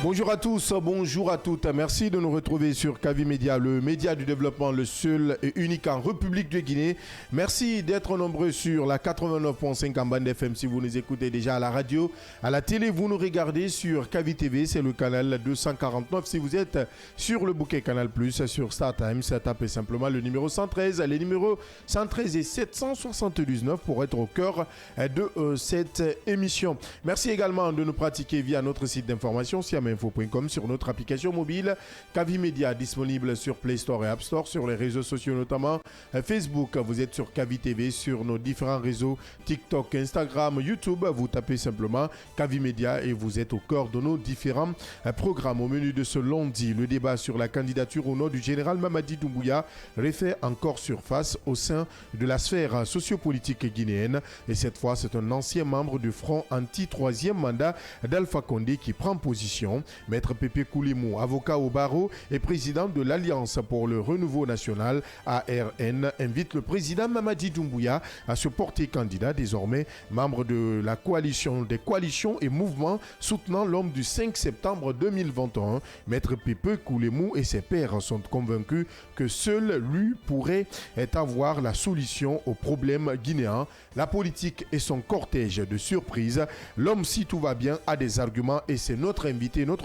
Bonjour à tous, bonjour à toutes. Merci de nous retrouver sur Kavi Média, le média du développement, le seul et unique en République de Guinée. Merci d'être nombreux sur la 89.5 en bande FM si vous nous écoutez déjà à la radio. À la télé, vous nous regardez sur Kavi TV, c'est le canal 249. Si vous êtes sur le bouquet Canal+, sur StarTimes, tapez simplement le numéro 113, les numéros 113 et 779 pour être au cœur de cette émission. Merci également de nous pratiquer via notre site d'information, info.com, sur notre application mobile Kavi Média, disponible sur Play Store et App Store, sur les réseaux sociaux notamment Facebook. Vous êtes sur Kavi TV, sur nos différents réseaux TikTok, Instagram, YouTube. Vous tapez simplement Kavi Média et vous êtes au cœur de nos différents programmes. Au menu de ce lundi, le débat sur la candidature au nom du général Mamadi Doumbouya refait encore surface au sein de la sphère sociopolitique guinéenne. Et cette fois, c'est un ancien membre du Front anti-troisième mandat d'Alpha Condé qui prend position. Maître Pépé Koulimou, avocat au barreau et président de l'Alliance pour le renouveau national ARN, invite le président Mamadi Doumbouya à se porter candidat, désormais membre de la coalition des coalitions et mouvements soutenant l'homme du 5 septembre 2021. Maître Pépé Koulimou et ses pairs sont convaincus que seul lui pourrait avoir la solution aux problèmes guinéens. La politique et son cortège de surprises. L'homme, si tout va bien, a des arguments et c'est notre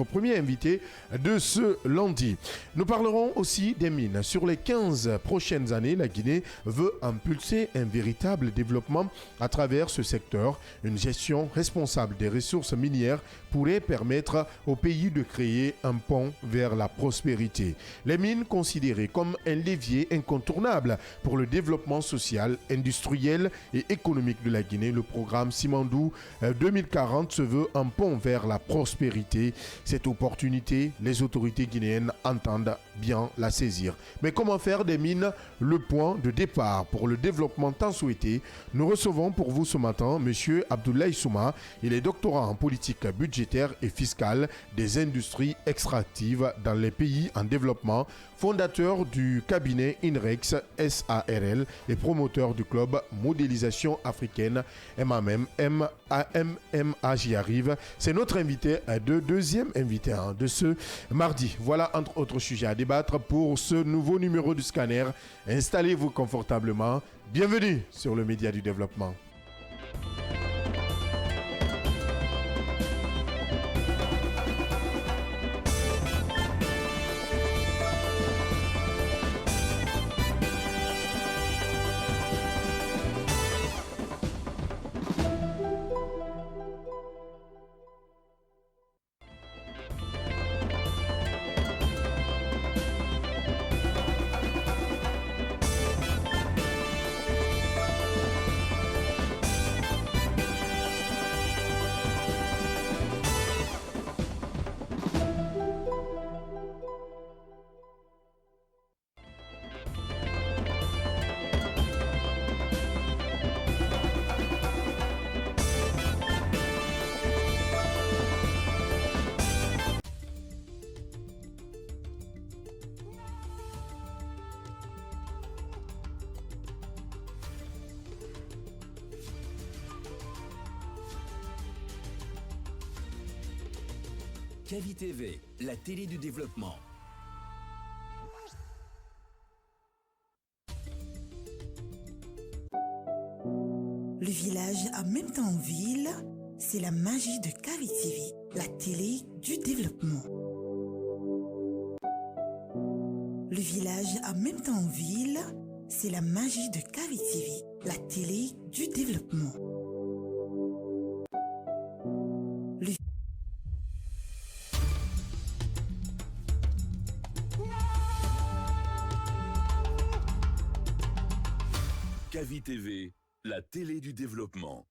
premier invité de ce lundi. Nous parlerons aussi des mines. Sur les 15 prochaines années, la Guinée veut impulser un véritable développement à travers ce secteur. Une gestion responsable des ressources minières pourrait permettre au pays de créer un pont vers la prospérité. Les mines considérées comme un levier incontournable pour le développement social, industriel et économique de la Guinée, le programme Simandou 2040 se veut un pont vers la prospérité. Cette opportunité, les autorités guinéennes entendent bien la saisir. Mais comment faire des mines le point de départ pour le développement tant souhaité? Nous recevons pour vous ce matin M. Abdoulaye Souma. Il est doctorant en politique budgétaire et fiscale des industries extractives dans les pays en développement, fondateur du cabinet INREX SARL et promoteur du club Modélisation africaine MAM, j'y arrive. C'est notre invité deuxième invité de ce mardi. Voilà entre autres sujets à débattre pour ce nouveau numéro du Scanner. Installez-vous confortablement. Bienvenue sur le média du développement. Kavi TV, la télé du développement. Le village en même temps en ville, c'est la magie de Kavi TV, la télé du développement. Le village en même temps en ville, c'est la magie de Kavi TV, la télé du développement. Kavi TV, la télé du développement.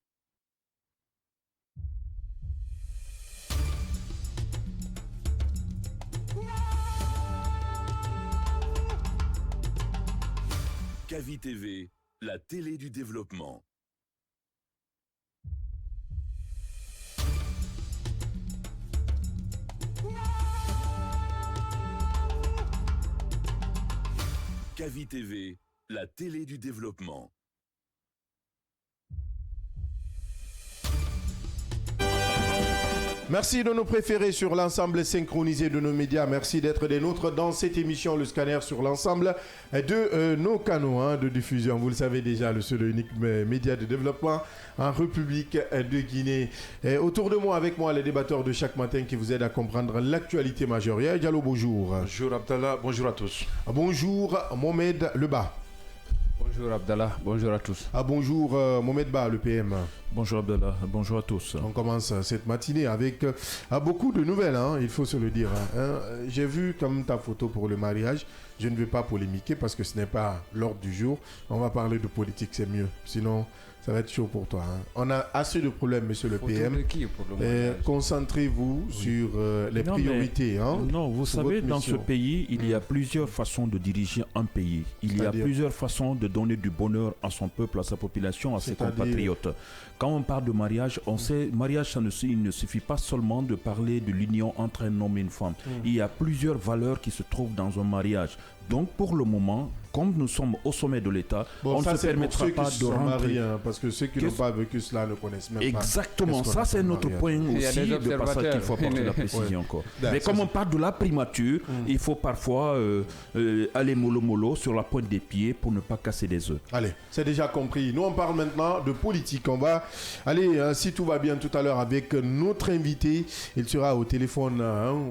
Kavi TV, la télé du développement. Kavi TV, la télé du développement. Merci de nous préférer sur l'ensemble synchronisé de nos médias. Merci d'être des nôtres dans cette émission, le scanner sur l'ensemble de nos canaux de diffusion. Vous le savez déjà, le seul et unique média de développement en République de Guinée. Et autour de moi, avec moi, les débatteurs de chaque matin qui vous aident à comprendre l'actualité majeure. Yaya Diallo, bonjour. Bonjour Abdallah, bonjour à tous. Bonjour Mohamed Leba. Bonjour Abdallah, bonjour à tous. Bonjour Mohamed Ba, le PM. Bonjour Abdallah, bonjour à tous. On commence cette matinée avec beaucoup de nouvelles, il faut se le dire. J'ai vu comme ta photo pour le mariage. Je ne vais pas polémiquer parce que ce n'est pas l'ordre du jour. On va parler de politique, c'est mieux. Sinon, ça va être chaud pour toi. On a assez de problèmes, monsieur le PM. Concentrez-vous sur les priorités. Non, vous savez, dans ce pays, il y a plusieurs façons de diriger un pays. Il y a plusieurs façons de donner du bonheur à son peuple, à sa population, à ses compatriotes. Quand on parle de mariage, on sait, mariage, il ne suffit pas seulement de parler de l'union entre un homme et une femme. Il y a plusieurs valeurs qui se trouvent dans un mariage. Donc, pour le moment, comme nous sommes au sommet de l'État, on ne se permettra pas de rentrer. Parce que ceux qui n'ont pas vécu cela ne connaissent même pas. Exactement, ça c'est notre point aussi de passage qu'il faut apporter la précision encore. Mais comme on parle de la primature, il faut parfois aller mollo sur la pointe des pieds pour ne pas casser des œufs. Allez, c'est déjà compris. Nous on parle maintenant de politique. On va aller, si tout va bien tout à l'heure, avec notre invité. Il sera au téléphone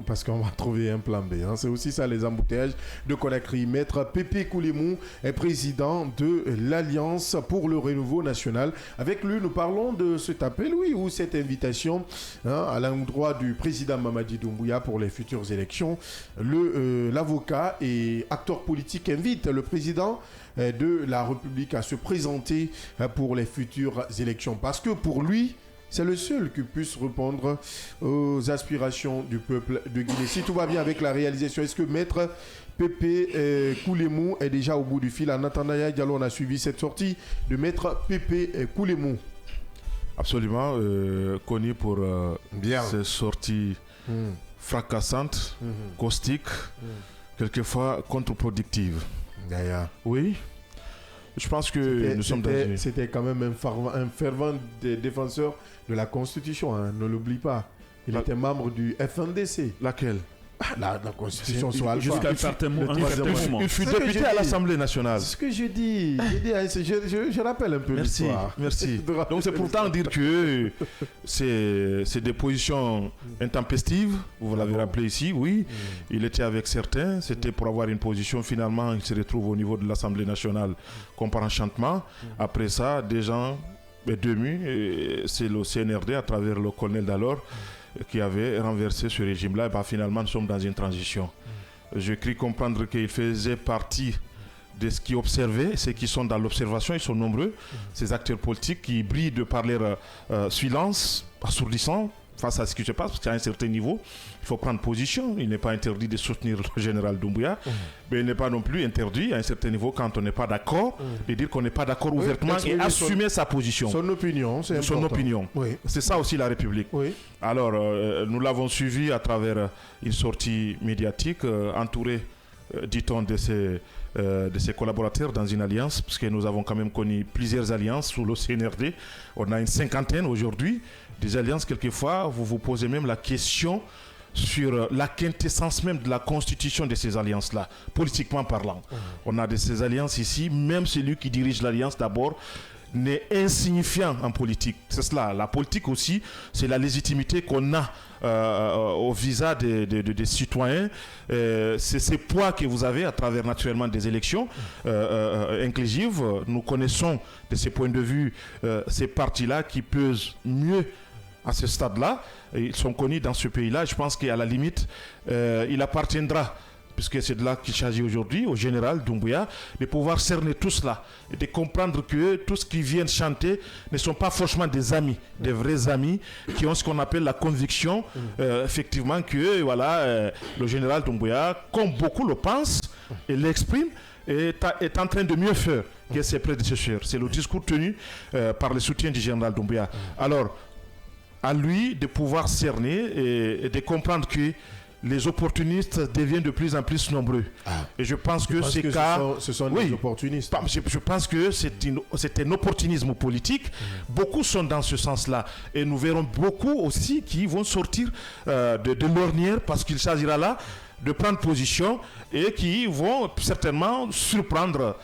parce qu'on va trouver un plan B. C'est aussi ça les embouteillages de Conakry. Maître Pépé Koulémou est président de l'Alliance pour le renouveau national. Avec lui, nous parlons de cet appel, ou cette invitation à l'endroit du président Mamadi Doumbouya pour les futures élections. L'avocat et acteur politique invite le président de la République à se présenter pour les futures élections. Parce que pour lui, c'est le seul qui puisse répondre aux aspirations du peuple de Guinée. Si tout va bien avec la réalisation, est-ce que Maître Pépé Koulémou est déjà au bout du fil? En attendant, on a suivi cette sortie de Maître Pépé Koulémou. Absolument, connu pour ses sorties fracassantes, caustiques, quelquefois contre-productives. D'ailleurs. Oui. Je pense que nous sommes dans une... C'était quand même un fervent défenseur de la Constitution, ne l'oublie pas. Il était membre du FNDC. Laquelle? La Constitution sur Alpha. Jusqu'à un certain moment. Il fut député à l'Assemblée nationale. C'est ce que je dis. Je rappelle un peu l'histoire. Merci. Donc c'est pourtant dire que c'est des positions intempestives. Vous l'avez rappelé ici, oui. Il était avec certains. C'était pour avoir une position. Finalement, il se retrouve au niveau de l'Assemblée nationale comme par enchantement. Après ça, des gens démus, c'est le CNRD à travers le colonel d'alors qui avait renversé ce régime-là. Et finalement, nous sommes dans une transition. Je crie comprendre qu'il faisait partie de ce qui observaient, ceux qui sont dans l'observation, ils sont nombreux, ces acteurs politiques qui brillent de par leur silence assourdissant face à ce qui se passe, parce qu'à un certain niveau, il faut prendre position. Il n'est pas interdit de soutenir le général Doumbouya, mais il n'est pas non plus interdit, à un certain niveau, quand on n'est pas d'accord, de dire qu'on n'est pas d'accord ouvertement et assumer sa position. Son opinion, c'est important. Son opinion. Oui. C'est ça aussi la République. Oui. Alors, nous l'avons suivi à travers une sortie médiatique, entourée, dit-on, de ses collaborateurs dans une alliance, parce que nous avons quand même connu plusieurs alliances sous le CNRD. On a une cinquantaine aujourd'hui. Des alliances, quelquefois, vous vous posez même la question sur la quintessence même de la constitution de ces alliances-là, politiquement parlant. On a de ces alliances ici, même celui qui dirige l'alliance d'abord n'est insignifiant en politique. C'est cela. La politique aussi, c'est la légitimité qu'on a au visa des citoyens. C'est ces poids que vous avez à travers naturellement des élections inclusives. Nous connaissons de ces points de vue ces partis-là qui pesent mieux à ce stade-là. Ils sont connus dans ce pays-là. Je pense qu'à la limite, il appartiendra, puisque c'est de là qu'il s'agit aujourd'hui, au général Doumbouya, de pouvoir cerner tout cela et de comprendre que tout ce qu'ils viennent chanter ne sont pas forcément des amis, des vrais amis qui ont ce qu'on appelle la conviction, effectivement, que le général Doumbouya, comme beaucoup le pensent et l'expriment, est en train de mieux faire que ses prédécesseurs. C'est le discours tenu par le soutien du général Doumbouya. Alors, à lui de pouvoir cerner et de comprendre que les opportunistes deviennent de plus en plus nombreux. Et je pense que ces cas... Ce sont des opportunistes. Je pense que c'est un opportunisme politique. Beaucoup sont dans ce sens-là. Et nous verrons beaucoup aussi qui vont sortir de l'ornière parce qu'il s'agira là de prendre position et qui vont certainement surprendre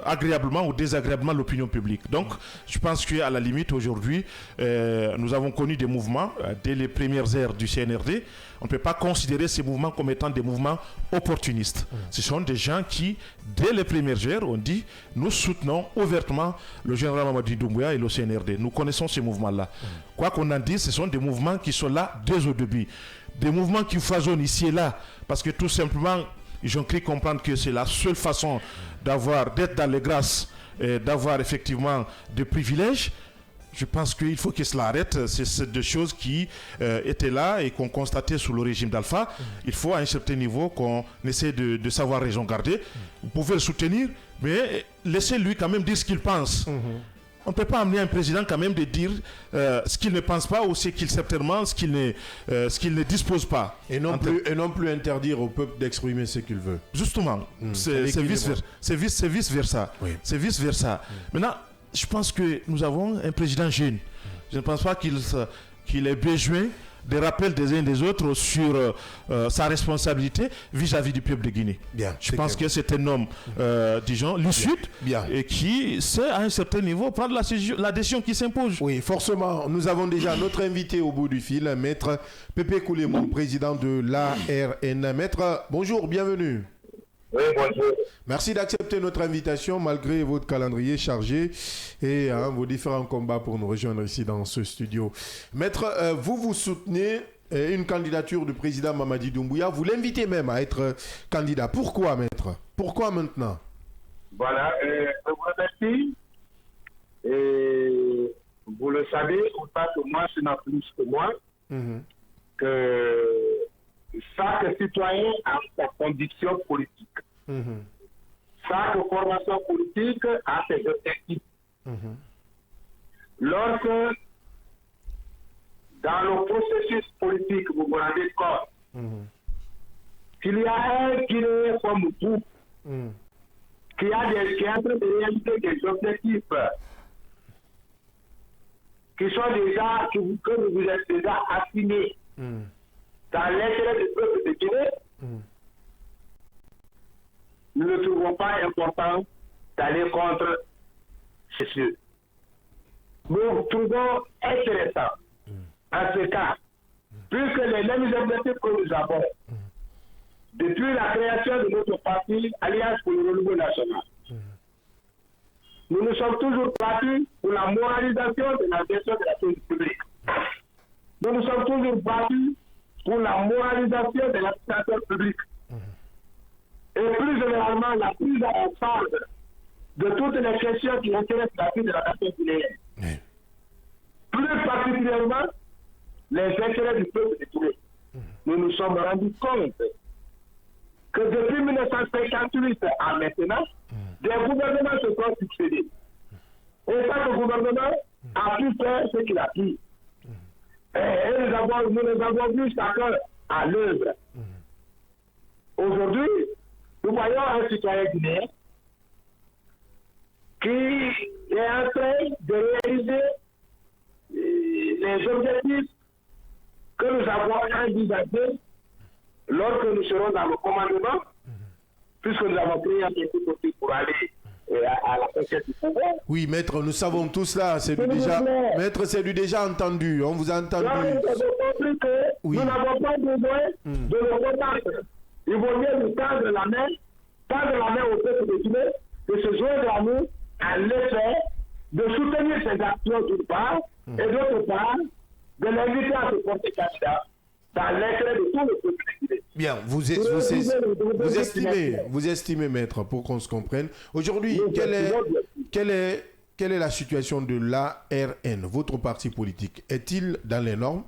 agréablement ou désagréablement l'opinion publique. Donc, je pense qu'à la limite, aujourd'hui, nous avons connu des mouvements dès les premières ères du CNRD. On ne peut pas considérer ces mouvements comme étant des mouvements opportunistes. Ce sont des gens qui, dès les premières ères, ont dit « Nous soutenons ouvertement le général Mamadi Doumbouya et le CNRD. » Nous connaissons ces mouvements-là. Quoi qu'on en dise, ce sont des mouvements qui sont là dès au début. Des mouvements qui foisonnent ici et là, parce que tout simplement, ils ont cru comprendre que c'est la seule façon d'être dans les grâces, d'avoir effectivement des privilèges. Je pense qu'il faut que cela arrête. C'est des choses qui étaient là et qu'on constatait sous le régime d'Alpha. Il faut à un certain niveau qu'on essaie de savoir raison garder. Vous pouvez le soutenir, mais laissez-lui quand même dire ce qu'il pense. On ne peut pas amener un président quand même de dire ce qu'il ne pense pas ou ce qu'il ne dispose pas. Et non plus interdire au peuple d'exprimer ce qu'il veut. Justement, c'est vice-versa. Oui. C'est vice-versa. Maintenant, je pense que nous avons un président jeune. Je ne pense pas qu'il ait besoin des rappels des uns des autres sur sa responsabilité vis-à-vis du peuple de Guinée. Je pense que c'est un homme, disons, lucide et qui sait à un certain niveau prendre la décision qui s'impose. Oui, forcément. Nous avons déjà notre invité au bout du fil, Maître Pépé Koulémon, président de l'ARN. Maître, bonjour, bienvenue. Oui, bonjour. Merci d'accepter notre invitation malgré votre calendrier chargé et vos différents combats pour nous rejoindre ici dans ce studio. Maître, vous soutenez une candidature du président Mamadi Doumbouya. Vous l'invitez même à être candidat. Pourquoi, Maître? Pourquoi maintenant? Voilà, je vous remercie. Et vous le savez, autant que moi, ce n'est plus que moi, que chaque citoyen a sa condition politique. Chaque formation politique a ses objectifs. Lorsque, dans le processus politique, vous vous rendez compte qu'il y a un Guinéen comme vous qui est en train de réaliser des objectifs qui sont déjà, que vous êtes déjà affinés dans l'intérêt du peuple de Guinée, nous ne trouvons pas important d'aller contre ceci. Nous trouvons intéressant, en ce cas, puisque les mêmes objectifs que nous avons, depuis la création de notre parti Alliance pour le renouveau national, nous nous sommes toujours battus pour la moralisation de la gestion de la chose publique. Nous nous sommes toujours battus pour la moralisation de l'administration publique. Et plus généralement, la prise en charge de toutes les questions qui intéressent la vie de la nation guinéenne. Plus particulièrement, les intérêts du peuple de Guinée. Nous nous sommes rendus compte que depuis 1958 à maintenant, des gouvernements se sont succédés. Et chaque gouvernement a pu faire ce qu'il a pu. Et nous les avons vus chacun à l'œuvre. Aujourd'hui, nous voyons un citoyen guinéen qui est en train de réaliser les objectifs que nous avons envisagés lorsque nous serons dans le commandement, puisque nous avons créé un petit côté pour aller à la conquête du pouvoir. Oui, maître, nous savons tout cela. Maître, c'est du déjà entendu. On vous a entendu. Donc, nous avons compris que nous n'avons pas besoin de le contact. Il vaut mieux nous tendre la main au peuple de Guinée, de se joindre à nous à l'effet de soutenir ces actions d'une part, et d'autre part, de l'inviter à se porter candidat dans l'intérêt de tout le peuple de Guinée. Bien, vous estimez, maître, pour qu'on se comprenne. Aujourd'hui, quelle est la situation de l'ARN, votre parti politique? Est-il dans les normes?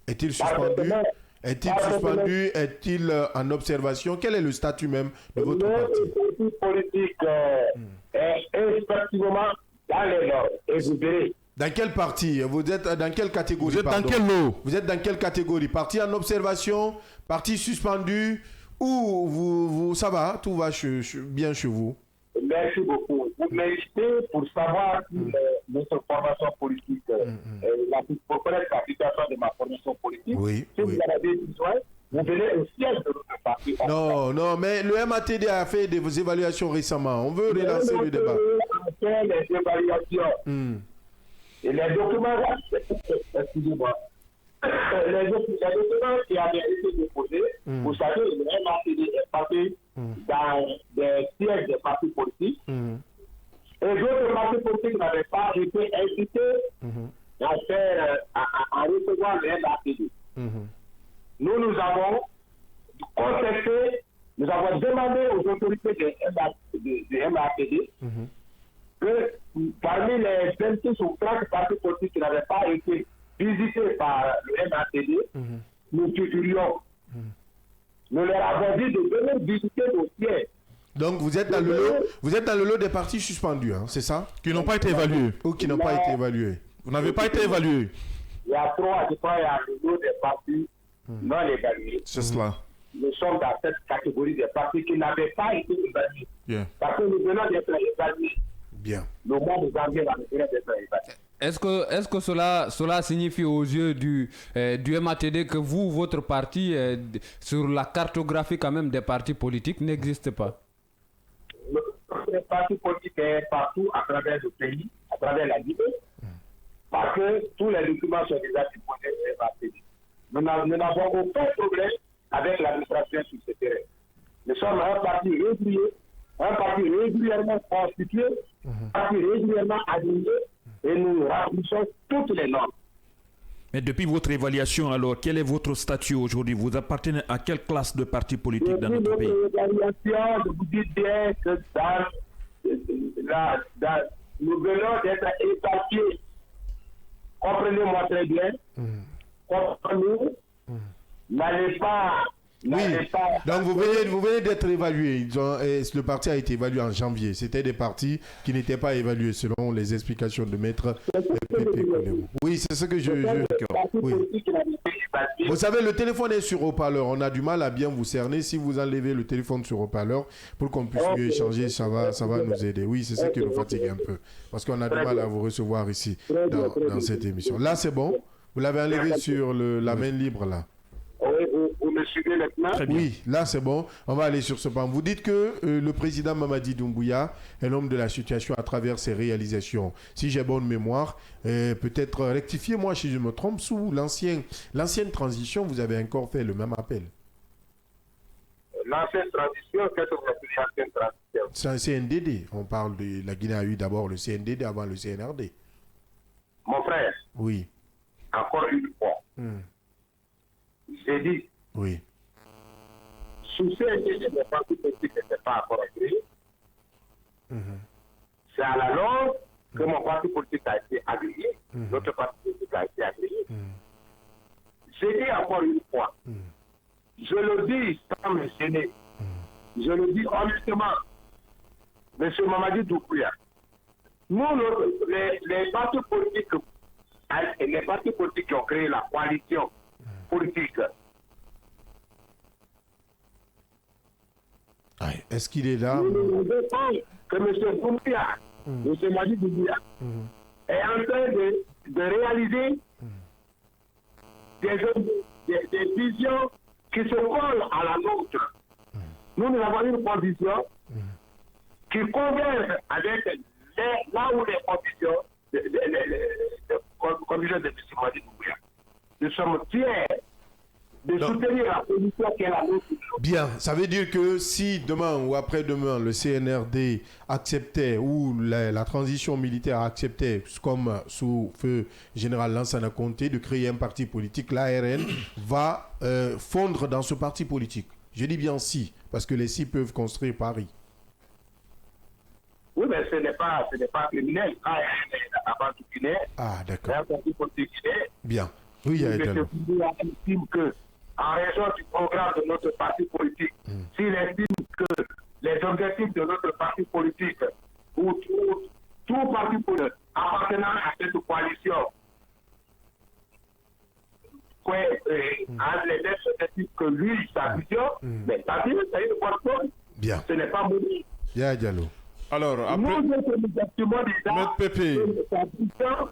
Est-il suspendu? Est-il en observation? Quel est le statut même de votre parti? Le parti politique est effectivement dans les normes. Et vous verrez, Dans quel parti? Vous êtes dans quelle catégorie? Vous êtes dans quel lot? Vous êtes dans quelle catégorie? Parti en observation, parti suspendu, ou vous ça va, tout va bien chez vous? Merci beaucoup. Vous méritez pour savoir si notre formation politique, pour connaître l'application de ma formation politique. Oui, si vous en avez besoin, vous venez au siège de notre parti. Non, mais le MATD a fait des évaluations récemment. On veut relancer le débat. On fait les évaluations. Et les documents, excusez-moi, les documents qui avaient été déposés, vous savez, le MATD est passé dans des sièges des partis politiques. Et d'autres partis politiques n'avaient pas été incités à recevoir le MATD. Nous avons contesté, nous avons demandé aux autorités du MATD que parmi les 26 ou 30 partis politiques qui n'avaient pas été visités par le MATD, nous titurions. Nous leur avons dit de venir visiter nos sièges. Donc vous êtes dans le lot des partis suspendus, hein, c'est ça? Qui n'ont pas été évalués. Ou qui n'ont pas été évalués. Vous n'avez pas été évalué. Il y a trois, je crois, il y a le lot des partis non évalués. C'est cela. Nous sommes dans cette catégorie des partis qui n'avaient pas été évalués. Yeah. Parce que nous venons d'être évalués. Bien. Le mois de janvier, nous venons d'être évalués. Est-ce que cela signifie aux yeux du MATD que vous, votre parti, sur la cartographie quand même des partis politiques, n'existe pas? Les partis politiques sont partout à travers le pays, à travers la Guinée, parce que tous les documents sont déjà déposés au MATD. Nous n'avons aucun problème avec l'administration sur ce terrain. Nous sommes un parti régulier, un parti régulièrement constitué, un parti régulièrement aligné, et nous remplissons toutes les normes. Mais depuis votre évaluation, alors, quel est votre statut aujourd'hui? Vous appartenez à quelle classe de parti politique dans notre pays? Depuis notre évaluation, je vous dis bien que nous venons d'être évalués. Comprenez-moi très bien. Comprenez-nous. N'allez pas. Donc vous venez d'être évalué. Le parti a été évalué en janvier. C'était des partis qui n'étaient pas évalués selon les explications de maître Pépé Konemo. Oui, c'est ce que je... Oui. Vous savez, le téléphone est sur haut-parleur. On a du mal à bien vous cerner. Si vous enlevez le téléphone sur haut-parleur pour qu'on puisse mieux échanger, ça va nous aider. Oui, c'est ce qui nous fatigue un peu. Parce qu'on a du mal à vous recevoir ici dans cette émission. Là, c'est bon. Vous l'avez enlevé sur la main libre là. Oui, vous me suivez maintenant? Oui, là c'est bon. On va aller sur ce point. Vous dites que le président Mamadi Doumbouya est l'homme de la situation à travers ses réalisations. Si j'ai bonne mémoire, peut-être rectifiez-moi si je me trompe, sous l'ancienne transition, vous avez encore fait le même appel. L'ancienne transition, qu'est-ce que vous appelez l'ancienne transition? C'est un CNDD. On parle de la Guinée a eu d'abord le CNDD avant le CNRD. Mon frère. Oui. Encore une fois. J'ai dit, oui. Sous CNDD, les partis politiques n'étaient pas encore agréés. C'est à la longue que mon parti politique a été agréé, notre parti politique a été agréé. J'ai dit encore une fois, je le dis sans me gêner, je le dis honnêtement, M. Mamadi Doumbouya, nous, les partis politiques qui ont créé la coalition politique. Est-ce qu'il est là? Nous pensons que M. Doumbouya, M. Mamadi Doumbouya, est en train de réaliser des visions qui se collent à la nôtre. Nous avons une position qui converge avec là où les conditions de M. Mamadi Doumbouya. Nous sommes fiers de soutenir la position qui est la nôtre. Bien, ça veut dire que si demain ou après-demain le CNRD acceptait ou la transition militaire acceptait, comme sous feu général Lansana Conté, de créer un parti politique, l'ARN va fondre dans ce parti politique. Je dis bien si, parce que les si peuvent construire Paris. Oui, mais ce n'est pas criminel. ARN est avant tout guinéen. Ah, d'accord. C'est un parti politique guinéen. Bien. Oui, il y a été là. Estime que, en raison du programme de notre parti politique, s'il estime que les objectifs de notre parti politique, ou tout parti politique, appartenant à cette coalition, entre les deux objectifs que lui, sa vision, mais sa vision, c'est une coalition. Bien. Ce n'est pas maudit. Bien, Diallo. Alors, après, Nous, nous estimons déjà Maître Pépé. que sa vision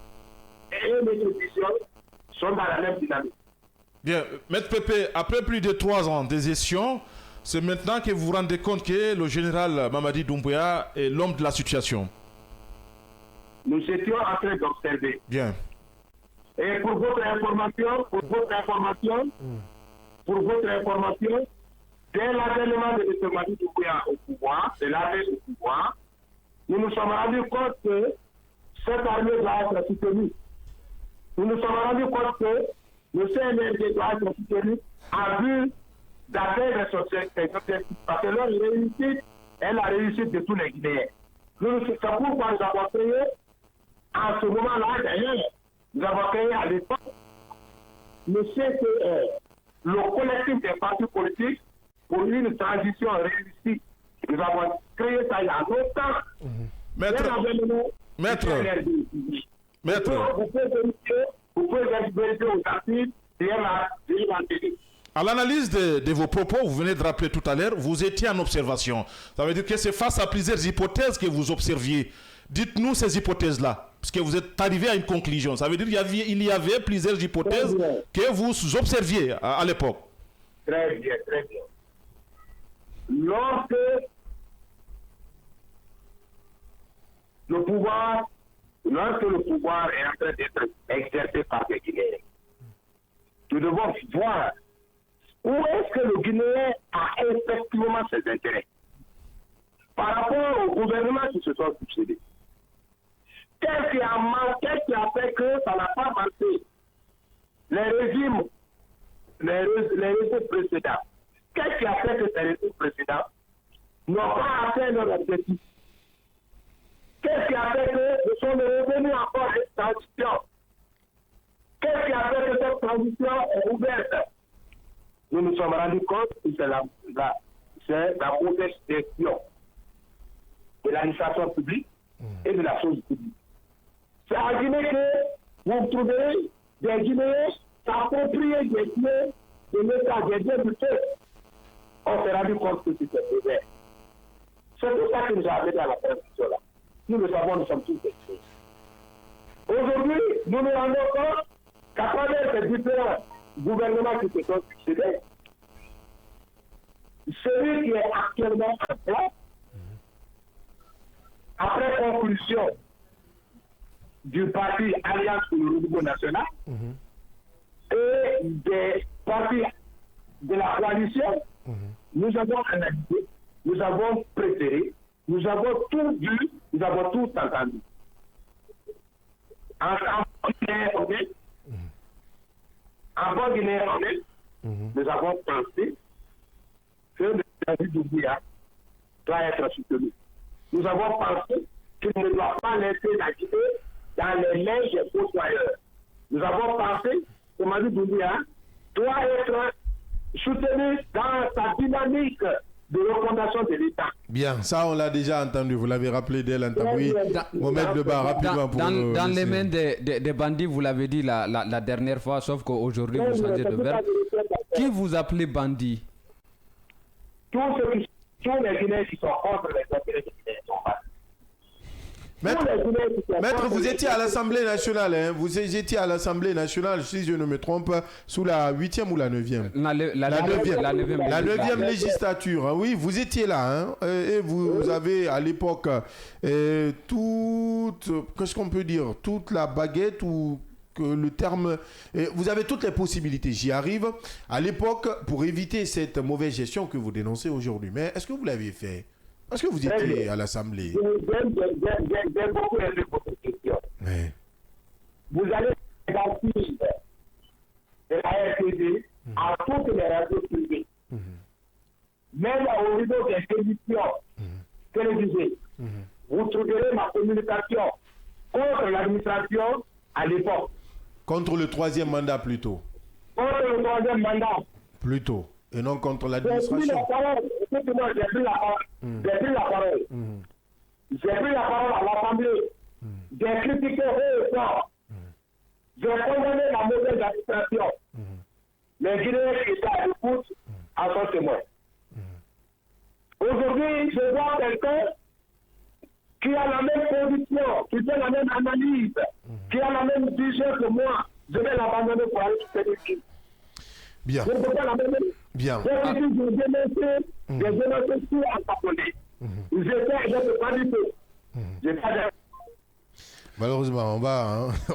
et notre vision sont dans la même dynamique. bien, Maître Pépé, après plus de 3 ans de gestion, c'est maintenant que vous vous rendez compte que le général Mamadi Doumbouya est l'homme de la situation. Nous étions en train d'observer. Bien. Et pour votre information, dès l'avènement de M. Mamadi Doumbouya au pouvoir, de l'armée au pouvoir, nous nous sommes rendus compte que cette armée doit être soutenue. Nous nous sommes rendus compte que le CNRD doit être soutenu en vue d'atteindre ses objectifs. Parce que leur réussite est la réussite de tous les Guinéens. C'est pourquoi nous avons créé, en ce moment-là, d'ailleurs, nous avons créé à l'époque le CPR, le collectif des partis politiques pour une transition réussie. Nous avons créé ça il y a longtemps. Maître, vous pouvez vérifier aux articles derrière la télé. à l'analyse de vos propos, vous venez de rappeler tout à l'heure, vous étiez en observation. Ça veut dire que c'est face à plusieurs hypothèses que vous observiez. Dites-nous ces hypothèses-là, parce que vous êtes arrivé à une conclusion. Ça veut dire qu'il y avait plusieurs hypothèses que vous observiez à l'époque. Très bien, très bien. Lorsque le pouvoir est en train d'être exercé par les Guinéens, nous devons voir où est-ce que le Guinéen a effectivement ses intérêts par rapport aux gouvernements qui se sont succédés. Qu'est-ce qui a fait que ça n'a pas marché? Les régimes précédents. Qu'est-ce qui a fait que ces régimes précédents n'ont pas atteint leur objectif? Qu'est-ce qui a fait que nous sommes revenus encore à une transition? Qu'est-ce qui a fait que cette transition est ouverte? Nous nous sommes rendus compte que c'est la mauvaise gestion de l'administration publique et de la chose publique. C'est en Guinée que vous trouverez des Guinéens s'approprier des biens de l'État, des biens du peuple. On s'est rendu compte que c'était mauvais. C'est pour ça que nous avons amené à la transition là. Nous le savons, nous sommes tous des choses. Aujourd'hui, nous nous rendons compte qu'à travers ces différents gouvernements qui se sont succédés, celui qui est actuellement en place, après conclusion du parti Alliance pour le renouveau national et des partis de la coalition, nous avons analysé, nous avons préféré, nous avons tout vu, nous avons tout entendu. En bon Guinéen honnête, nous avons pensé que le Mamadi Doumbouya doit être soutenu. Nous avons pensé qu'il ne doit pas laisser la Guinée dans les mains des fossoyeurs. Nous avons pensé que Mamadi Doumbouya doit être soutenu dans sa dynamique de refondation de l'État. Bien, ça on l'a déjà entendu, vous l'avez rappelé dès l'entendre. Oui, Mohamed Deba, rapidement pour dans les mains des bandits, vous l'avez dit la dernière fois, sauf qu'aujourd'hui vous changez de verbe. Qui vous appelez bandit? Tous les Guinéens qui sont contre les intérêts des Guinéens sont bandits. Maître, vous étiez à l'Assemblée nationale, hein? Vous étiez à l'Assemblée nationale, si je ne me trompe, sous la 8e ou la 9e? La 9e législature, hein? Oui, vous étiez là, hein? Et vous avez à l'époque toute, qu'est-ce qu'on peut dire, toute la baguette ou que le terme, vous avez toutes les possibilités, j'y arrive, à l'époque, pour éviter cette mauvaise gestion que vous dénoncez aujourd'hui. Mais est-ce que vous l'avez fait? Est-ce que vous étiez à l'Assemblée? J'ai beaucoup aimé votre question. Ouais. Vous allez garantir de la RTD à toutes les radios privées. Même au niveau des émissions télévisées, vous trouverez ma communication contre l'administration à l'époque. Contre le 3e mandat plutôt. Contre le 3e mandat. Plutôt. Et non contre l'administration. J'ai pris la parole. J'ai pris la parole à l'Assemblée J'ai critiqué haut et fort. J'ai condamné la mauvaise administration. Les Guinéens qui étaient à l'écoute en sont témoins. Aujourd'hui, je vois quelqu'un qui a la même position, qui fait la même analyse, qui a la même vision que moi. Je vais l'abandonner pour aller sur cette Bien. Je ne peux pas l'abandonner. Bien. J'ai dénoncé tout en japonais. J'ai fait d'être pas du tout. J'ai pas de... Malheureusement,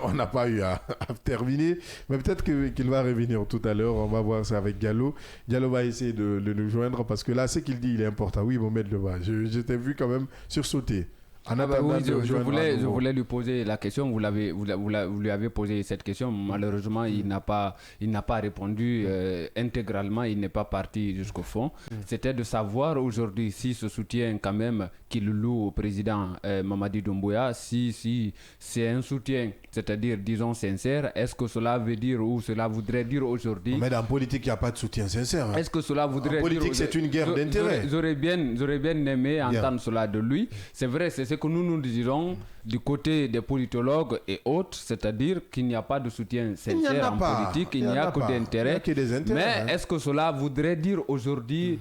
on n'a pas eu à terminer, mais peut-être qu'il va revenir tout à l'heure. On va voir ça avec Gallo. Gallo va essayer de nous joindre parce que là, ce qu'il dit, il est important. Oui, Mohamed Leba, je t'ai vu quand même sursauter. Je voulais lui poser la question. Vous lui avez posé cette question. Malheureusement, il n'a pas répondu intégralement. Il n'est pas parti jusqu'au fond. C'était de savoir aujourd'hui si ce soutien quand même qu'il loue au président Mamadi Doumbouya, si c'est un soutien, c'est-à-dire disons sincère, est-ce que cela veut dire ou cela voudrait dire aujourd'hui... Mais en politique, il n'y a pas de soutien sincère. Hein. Est-ce que cela voudrait dire... En politique, c'est une guerre d'intérêt. J'aurais bien aimé entendre cela de lui. C'est vrai, c'est ce que nous disons du côté des politologues et autres, c'est-à-dire qu'il n'y a pas de soutien sincère en politique, il n'y a que d'intérêt. Mais est-ce que cela voudrait dire aujourd'hui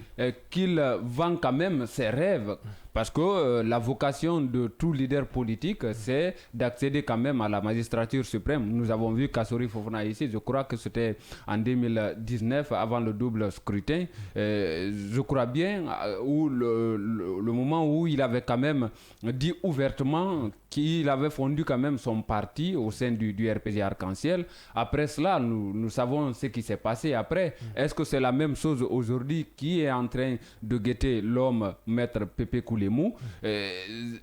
qu'il vend quand même ses rêves? Parce que la vocation de tout leader politique, c'est d'accéder quand même à la magistrature suprême. Nous avons vu Kassori Fofana ici, je crois que c'était en 2019, avant le double scrutin. Je crois bien, où le moment où il avait quand même dit ouvertement qu'il avait fondu quand même son parti au sein du RPG Arc-en-Ciel. Après cela, nous savons ce qui s'est passé après. Est-ce que c'est la même chose aujourd'hui qui est en train de guetter l'homme, Maître Pépé Koulemou?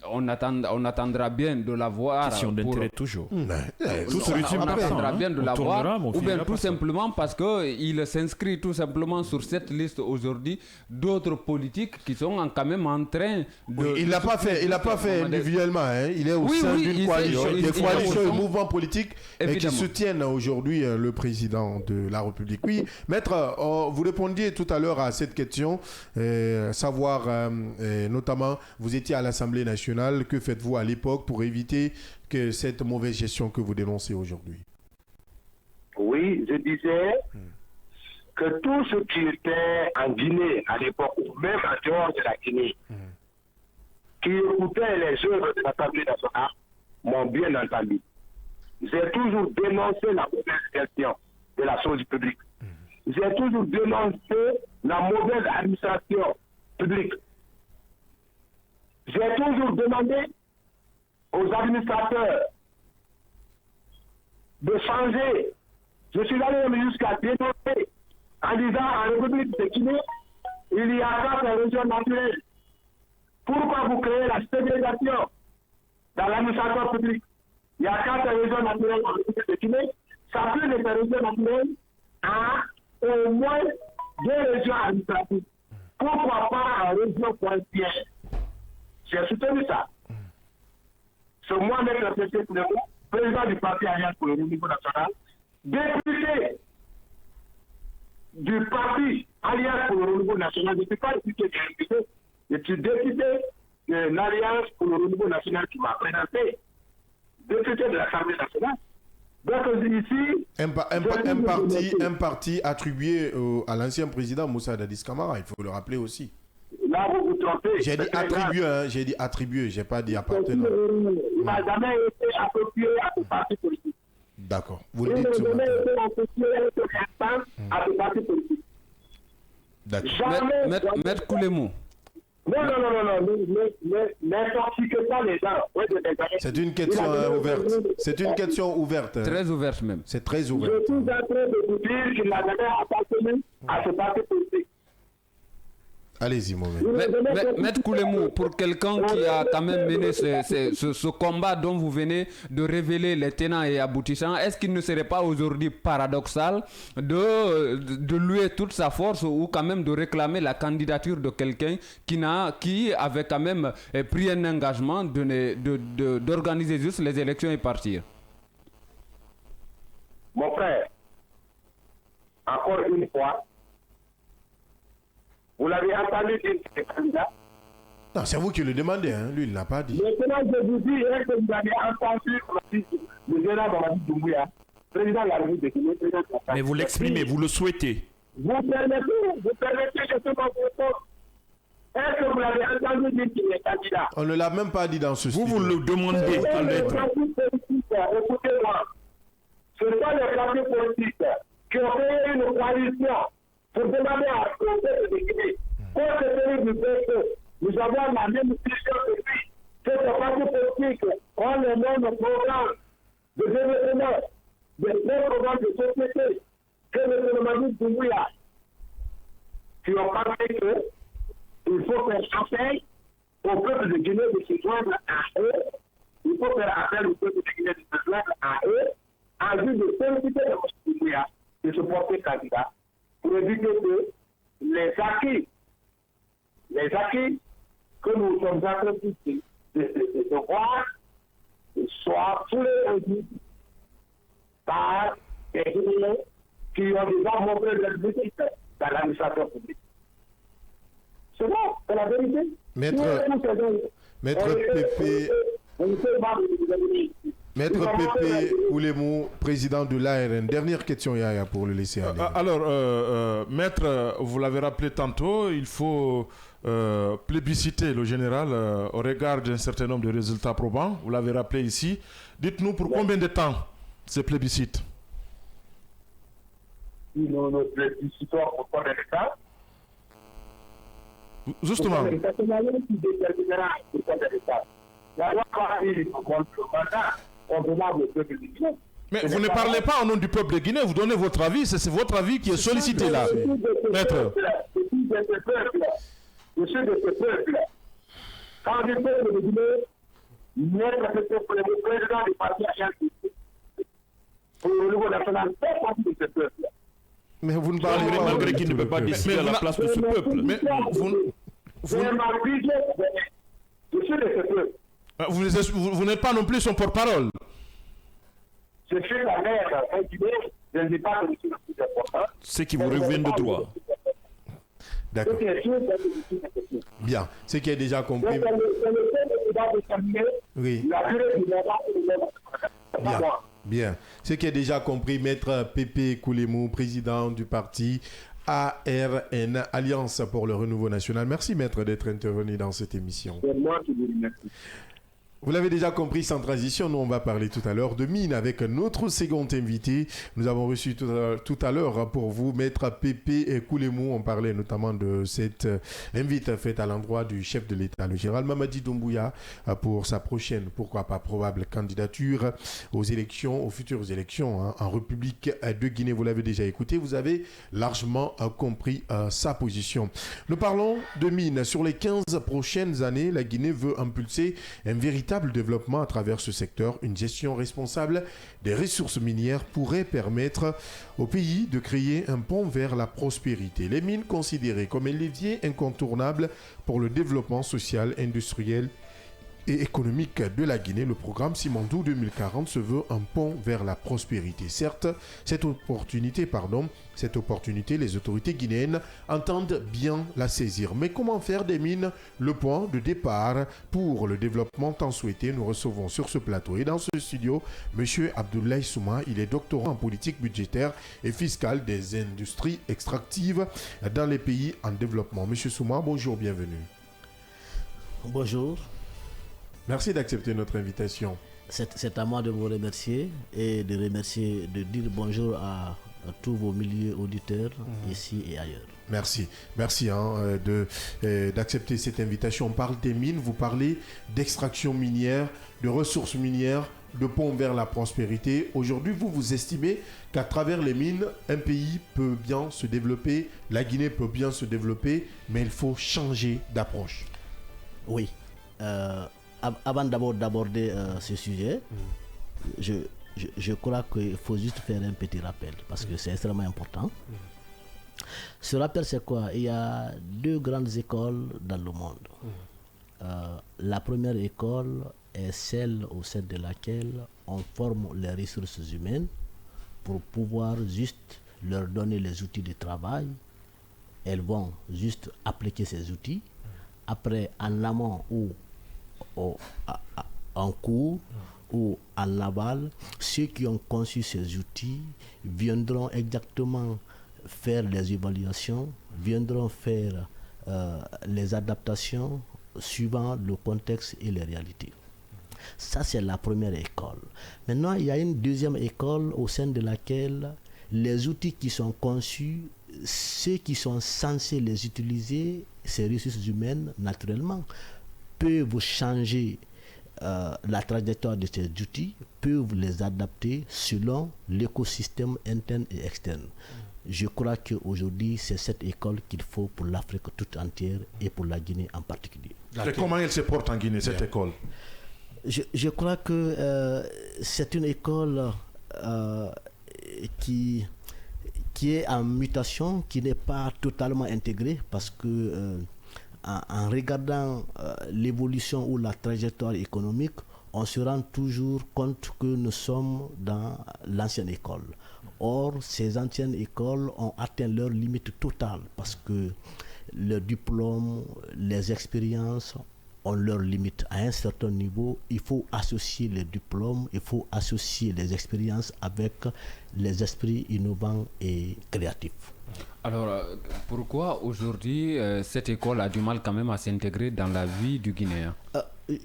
On attendra bien de la voir. Question d'intérêt toujours. On attendra bien de la voir. Ou bien tout simplement parce qu'il s'inscrit tout simplement sur cette liste aujourd'hui d'autres politiques qui sont quand même en train de... Oui, il n'a pas fait individuellement. Hein. Il est au sein d'une coalition, des coalitions et mouvements politiques qui soutiennent aujourd'hui le président de la République. Oui, Maître, vous répondiez tout à l'heure à cette question, savoir notamment, vous étiez à l'Assemblée nationale, que faites-vous à l'époque pour éviter que cette mauvaise gestion que vous dénoncez aujourd'hui? Oui, je disais que tout ce qui était en Guinée à l'époque, ou même en dehors de la Guinée, qui écoutaient les œuvres de l'Assemblée nationale, m'ont bien entendu. J'ai toujours dénoncé la mauvaise gestion de la chose publique. J'ai toujours dénoncé la mauvaise administration publique. J'ai toujours demandé aux administrateurs de changer. Je suis allé jusqu'à dénoncer en disant en République de Guinée, il y a 4 régions naturelles. Pourquoi vous créez la ségrégation dans l'administration publique? Il y a 4 régions naturelles en République de Guinée. Chacune de ces régions naturelles a au moins 2 régions administratives. Pourquoi pas en région pointillère? J'ai soutenu ça. C'est moi, Maître Pépé Koulemou, président du parti Alliance pour le renouveau national, député du parti Alliance pour le renouveau national. Je ne suis pas député de l'UNPD, je suis député de l'Alliance pour le renouveau national qui m'a présenté, député de l'Assemblée nationale. Donc ici... Un parti attribué à l'ancien président Moussa Dadis Camara, il faut le rappeler aussi. Là, vous vous trompez. J'ai dit attribué, je n'ai pas dit appartenant. Il n'a jamais été associé à ce parti politique. D'accord. Vous le dites Il n'a jamais matin. été associé à ce parti politique. D'accord. Maître Koulemou. Non, n'intoxiquez pas les gens. C'est une question ouverte. C'est une question ouverte. Très ouverte même. C'est très Je ouvert. suis en train de vous dire qu'il n'a jamais appartenu à ce parti politique. Allez-y, Mohamed. Maître Koulemou, pour quelqu'un qui a quand même mené ce combat dont vous venez de révéler les tenants et aboutissants, est-ce qu'il ne serait pas aujourd'hui paradoxal de louer toute sa force ou quand même de réclamer la candidature de quelqu'un qui avait quand même pris un engagement d'organiser juste les élections et partir? Mon frère, encore une fois, vous l'avez entendu dire que les candidats, Non, c'est vous qui le demandez, hein. Lui, il n'a pas dit. Maintenant, je vous dis, est-ce que vous avez entendu le général Mamadi Doumbouya, président de la République de Guinée, président de la... Mais vous l'exprimez, vous le souhaitez. Vous permettez que ce soit votre... Est-ce que vous l'avez entendu dire qu'il est candidat? On ne l'a même pas dit dans ce studio. Vous le demandez à l'être. Écoutez-moi. Ce sont les partis politiques qui ont créé une coalition pour demander au peuple de Guinée, compte tenu du fait que nous avons la même vision que lui, que ces partis politiques ont le même programme de développement, des mêmes programmes de société que le gouvernement Doumbouya, qui ont pensé qu'il faut faire appel au peuple de Guinée de se joindre à eux, il faut faire appel au peuple de Guinée de se joindre à eux, en vue de solliciter le Doumbouya de se porter candidat, pour éviter que les acquis que nous sommes en train de voir soient tous les par des Guinéens qui ont déjà montré leur politique dans l'administration publique. C'est bon, c'est la vérité. Maître Pépé Oulémou, président de l'ARN. Dernière question, Yaya, pour le laisser aller. Alors, Maître, vous l'avez rappelé tantôt, il faut plébisciter le général au regard d'un certain nombre de résultats probants. Vous l'avez rappelé ici. Dites-nous pour combien de temps ce plébiscite? Nous plébiscitons pour combien de temps? Justement. Mais vous ne parlez pas au nom du peuple de Guinée, vous donnez votre avis, c'est votre avis qui est sollicité là. Maître. Je suis de ce peuple. Quand je peuple de Guinée, le président du parti au niveau national, fait partie de ce peuple. Mais vous ne parlez pas. Malgré qu'il ne peut pas décider à la place de ce peuple. Mais je suis de ce peuple. Vous n'êtes pas non plus son porte-parole. Je suis la mère d'un Guinée, je ne dis pas que je suis le plus important. Ce qui vous revient de droit. D'accord. Bien. Ce qui est déjà compris. Oui. Bien. Bien. Ce qui est déjà compris, Maître Pépé Oulémou, président du parti ARN, Alliance pour le Renouveau National. Merci, Maître, d'être intervenu dans cette émission. C'est moi qui vous remercie. Vous l'avez déjà compris, sans transition, nous on va parler tout à l'heure de mine avec notre second invité. Nous avons reçu tout à l'heure pour vous Maître Pépé Oulémou. On parlait notamment de cette invite faite à l'endroit du chef de l'État, le général Mamadi Doumbouya, pour sa prochaine, pourquoi pas probable candidature aux élections, aux futures élections en République de Guinée. Vous l'avez déjà écouté, vous avez largement compris sa position. Nous parlons de mine. Sur les 15 prochaines années, la Guinée veut impulser un véritable développement à travers ce secteur. Une gestion responsable des ressources minières pourrait permettre au pays de créer un pont vers la prospérité. Les mines considérées comme un levier incontournable pour le développement social, industriel et économique de la Guinée, le programme Simandou 2040 se veut un pont vers la prospérité. Certes, cette opportunité, les autorités guinéennes entendent bien la saisir. Mais comment faire des mines le point de départ pour le développement tant souhaité? Nous recevons sur ce plateau et dans ce studio M. Abdoulaye Souma. Il est doctorant en politique budgétaire et fiscale des industries extractives dans les pays en développement. M. Souma, bonjour, bienvenue. Bonjour. Merci d'accepter notre invitation. C'est à moi de vous remercier et de dire bonjour à tous vos milieux auditeurs ici et ailleurs. Merci. Merci d'accepter cette invitation. On parle des mines, vous parlez d'extraction minière, de ressources minières, de pont vers la prospérité. Aujourd'hui, vous estimez qu'à travers les mines, un pays peut bien se développer, la Guinée peut bien se développer, mais il faut changer d'approche. Oui. Avant d'aborder ce sujet, je crois qu'il faut juste faire un petit rappel parce que c'est extrêmement important. Ce rappel, c'est quoi? Il y a deux grandes écoles dans le monde. La première école est celle au sein de laquelle on forme les ressources humaines pour pouvoir juste leur donner les outils de travail. Elles vont juste appliquer ces outils après en amont ou en cours ou en aval, ceux qui ont conçu ces outils viendront exactement faire les évaluations, viendront faire les adaptations suivant le contexte et les réalités. Ça, c'est la première école. Maintenant, il y a une deuxième école au sein de laquelle les outils qui sont conçus, ceux qui sont censés les utiliser, ces ressources humaines, naturellement, peuvent changer la trajectoire de ces outils, peuvent les adapter selon l'écosystème interne et externe. Je crois qu'aujourd'hui, c'est cette école qu'il faut pour l'Afrique toute entière et pour la Guinée en particulier. Et comment elle se porte en Guinée, cette école? Je crois que c'est une école qui est en mutation, qui n'est pas totalement intégrée, parce que en regardant l'évolution ou la trajectoire économique, on se rend toujours compte que nous sommes dans l'ancienne école. Or, ces anciennes écoles ont atteint leur limite totale parce que le diplôme, les expériences ont leurs limites. À un certain niveau, il faut associer les diplômes, il faut associer les expériences avec les esprits innovants et créatifs. Alors, pourquoi aujourd'hui cette école a du mal quand même à s'intégrer dans la vie du Guinéen?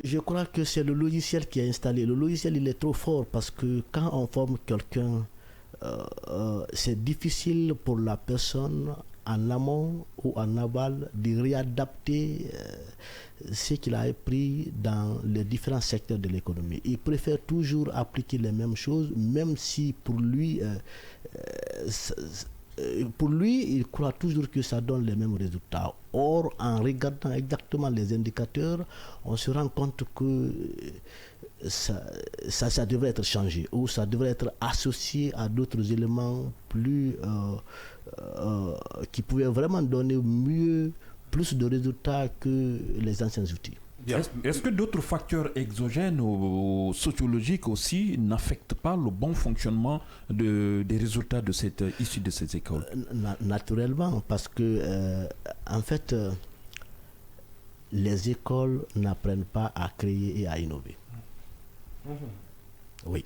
Je crois que c'est le logiciel qui est installé. Le logiciel, il est trop fort parce que quand on forme quelqu'un, c'est difficile pour la personne en amont ou en aval de réadapter ce qu'il a appris dans les différents secteurs de l'économie. Il préfère toujours appliquer les mêmes choses, même si pour lui, il croit toujours que ça donne les mêmes résultats. Or, en regardant exactement les indicateurs, on se rend compte que ça devrait être changé ou ça devrait être associé à d'autres éléments plus qui pouvaient vraiment donner plus de résultats que les anciens outils. Est-ce que d'autres facteurs exogènes ou sociologiques aussi n'affectent pas le bon fonctionnement des résultats issus de ces écoles? Naturellement, parce que en fait, les écoles n'apprennent pas à créer et à innover. Oui.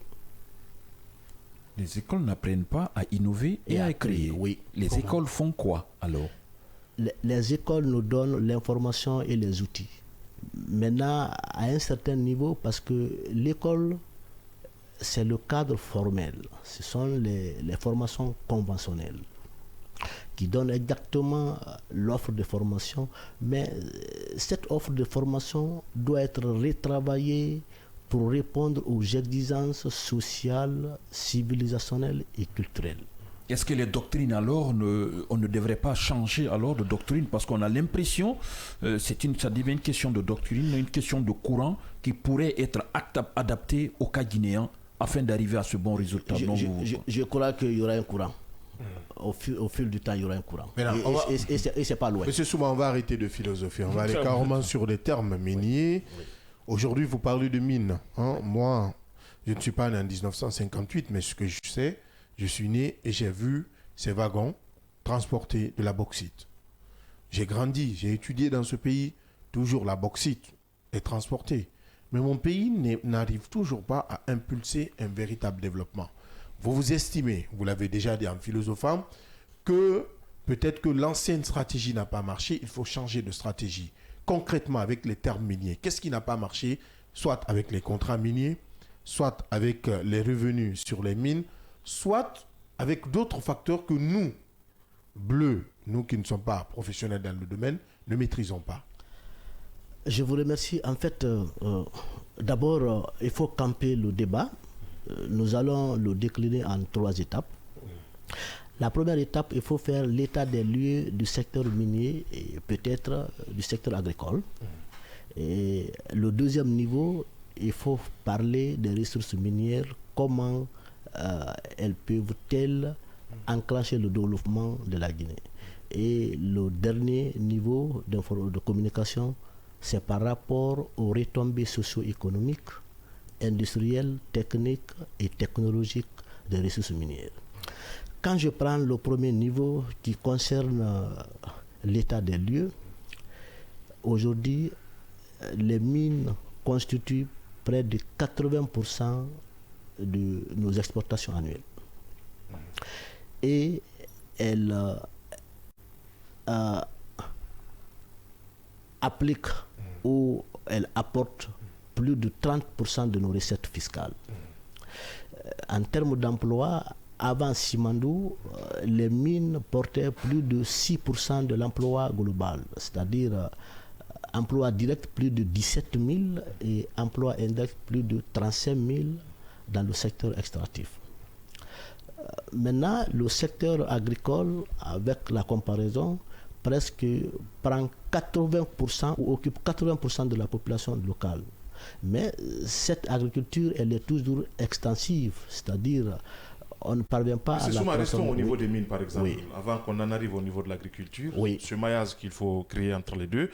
Les écoles n'apprennent pas à innover et à créer. Oui. Les écoles font quoi alors? Les écoles nous donnent l'information et les outils. Maintenant, à un certain niveau, parce que l'école, c'est le cadre formel. Ce sont les formations conventionnelles qui donnent exactement l'offre de formation. Mais cette offre de formation doit être retravaillée pour répondre aux exigences sociales, civilisationnelles et culturelles. Est-ce que les doctrines alors, on ne devrait pas changer alors de doctrine parce qu'on a l'impression, ça devient une question de doctrine, une question de courant qui pourrait être adapté au cas guinéen afin d'arriver à ce bon résultat. Je crois qu'il y aura un courant. Au fil du temps, il y aura un courant. Et c'est pas loin. Monsieur Souma, on va arrêter de philosopher. On va aller carrément sur les termes miniers. Aujourd'hui, vous parlez de mines. Moi, je ne suis pas né en 1958, mais ce que je sais, je suis né et j'ai vu ces wagons transporter de la bauxite. J'ai grandi, j'ai étudié dans ce pays, toujours la bauxite est transportée. Mais mon pays n'arrive toujours pas à impulser un véritable développement. Vous estimez, vous l'avez déjà dit en philosophant, que peut-être que l'ancienne stratégie n'a pas marché, il faut changer de stratégie. Concrètement, avec les termes miniers, qu'est-ce qui n'a pas marché? Soit avec les contrats miniers, soit avec les revenus sur les mines, soit avec d'autres facteurs que nous, bleus, nous qui ne sommes pas professionnels dans le domaine, ne maîtrisons pas. Je vous remercie. En fait, d'abord, il faut camper le débat. Nous allons le décliner en 3 étapes. La première étape, il faut faire l'état des lieux du secteur minier et peut-être du secteur agricole. Et le deuxième niveau, il faut parler des ressources minières, comment elles peuvent-elles enclencher le développement de la Guinée. Et le dernier niveau de communication, c'est par rapport aux retombées socio-économiques, industrielles, techniques et technologiques des ressources minières. Quand je prends le premier niveau qui concerne l'état des lieux, aujourd'hui, les mines constituent près de 80% de nos exportations annuelles. Et elles appliquent ou elles apportent plus de 30% de nos recettes fiscales. En termes d'emploi, avant Simandou, les mines portaient plus de 6% de l'emploi global, c'est-à-dire emploi direct plus de 17 000 et emploi indirect plus de 35 000 dans le secteur extractif. Maintenant, le secteur agricole, avec la comparaison, presque prend 80% ou occupe 80% de la population locale. Mais cette agriculture, elle est toujours extensive, c'est-à-dire on ne parvient pas à la restons au niveau des mines, par exemple, avant qu'on en arrive au niveau de l'agriculture, ce maillage qu'il faut créer entre les deux.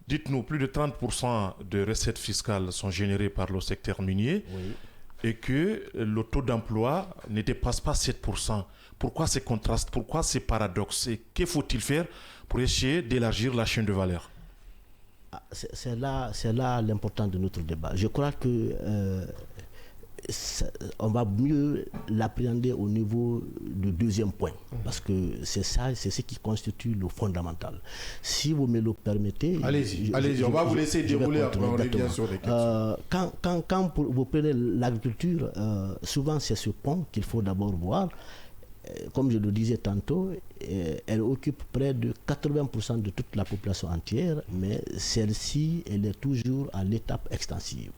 Dites-nous, plus de 30% de recettes fiscales sont générées par le secteur minier et que le taux d'emploi ne dépasse pas 7%. Pourquoi ces contrastes? Pourquoi ces paradoxes? Et que faut-il faire pour essayer d'élargir la chaîne de valeur? C'est là l'importance de notre débat. Je crois que on va mieux l'appréhender au niveau du deuxième point, parce que c'est ce qui constitue le fondamental. Si vous me le permettez... Allez-y, on va vous laisser dérouler après, on revient sur les questions. Quand vous prenez l'agriculture, souvent c'est ce point qu'il faut d'abord voir. Comme je le disais tantôt, elle occupe près de 80% de toute la population entière, mais celle-ci, elle est toujours à l'étape extensive.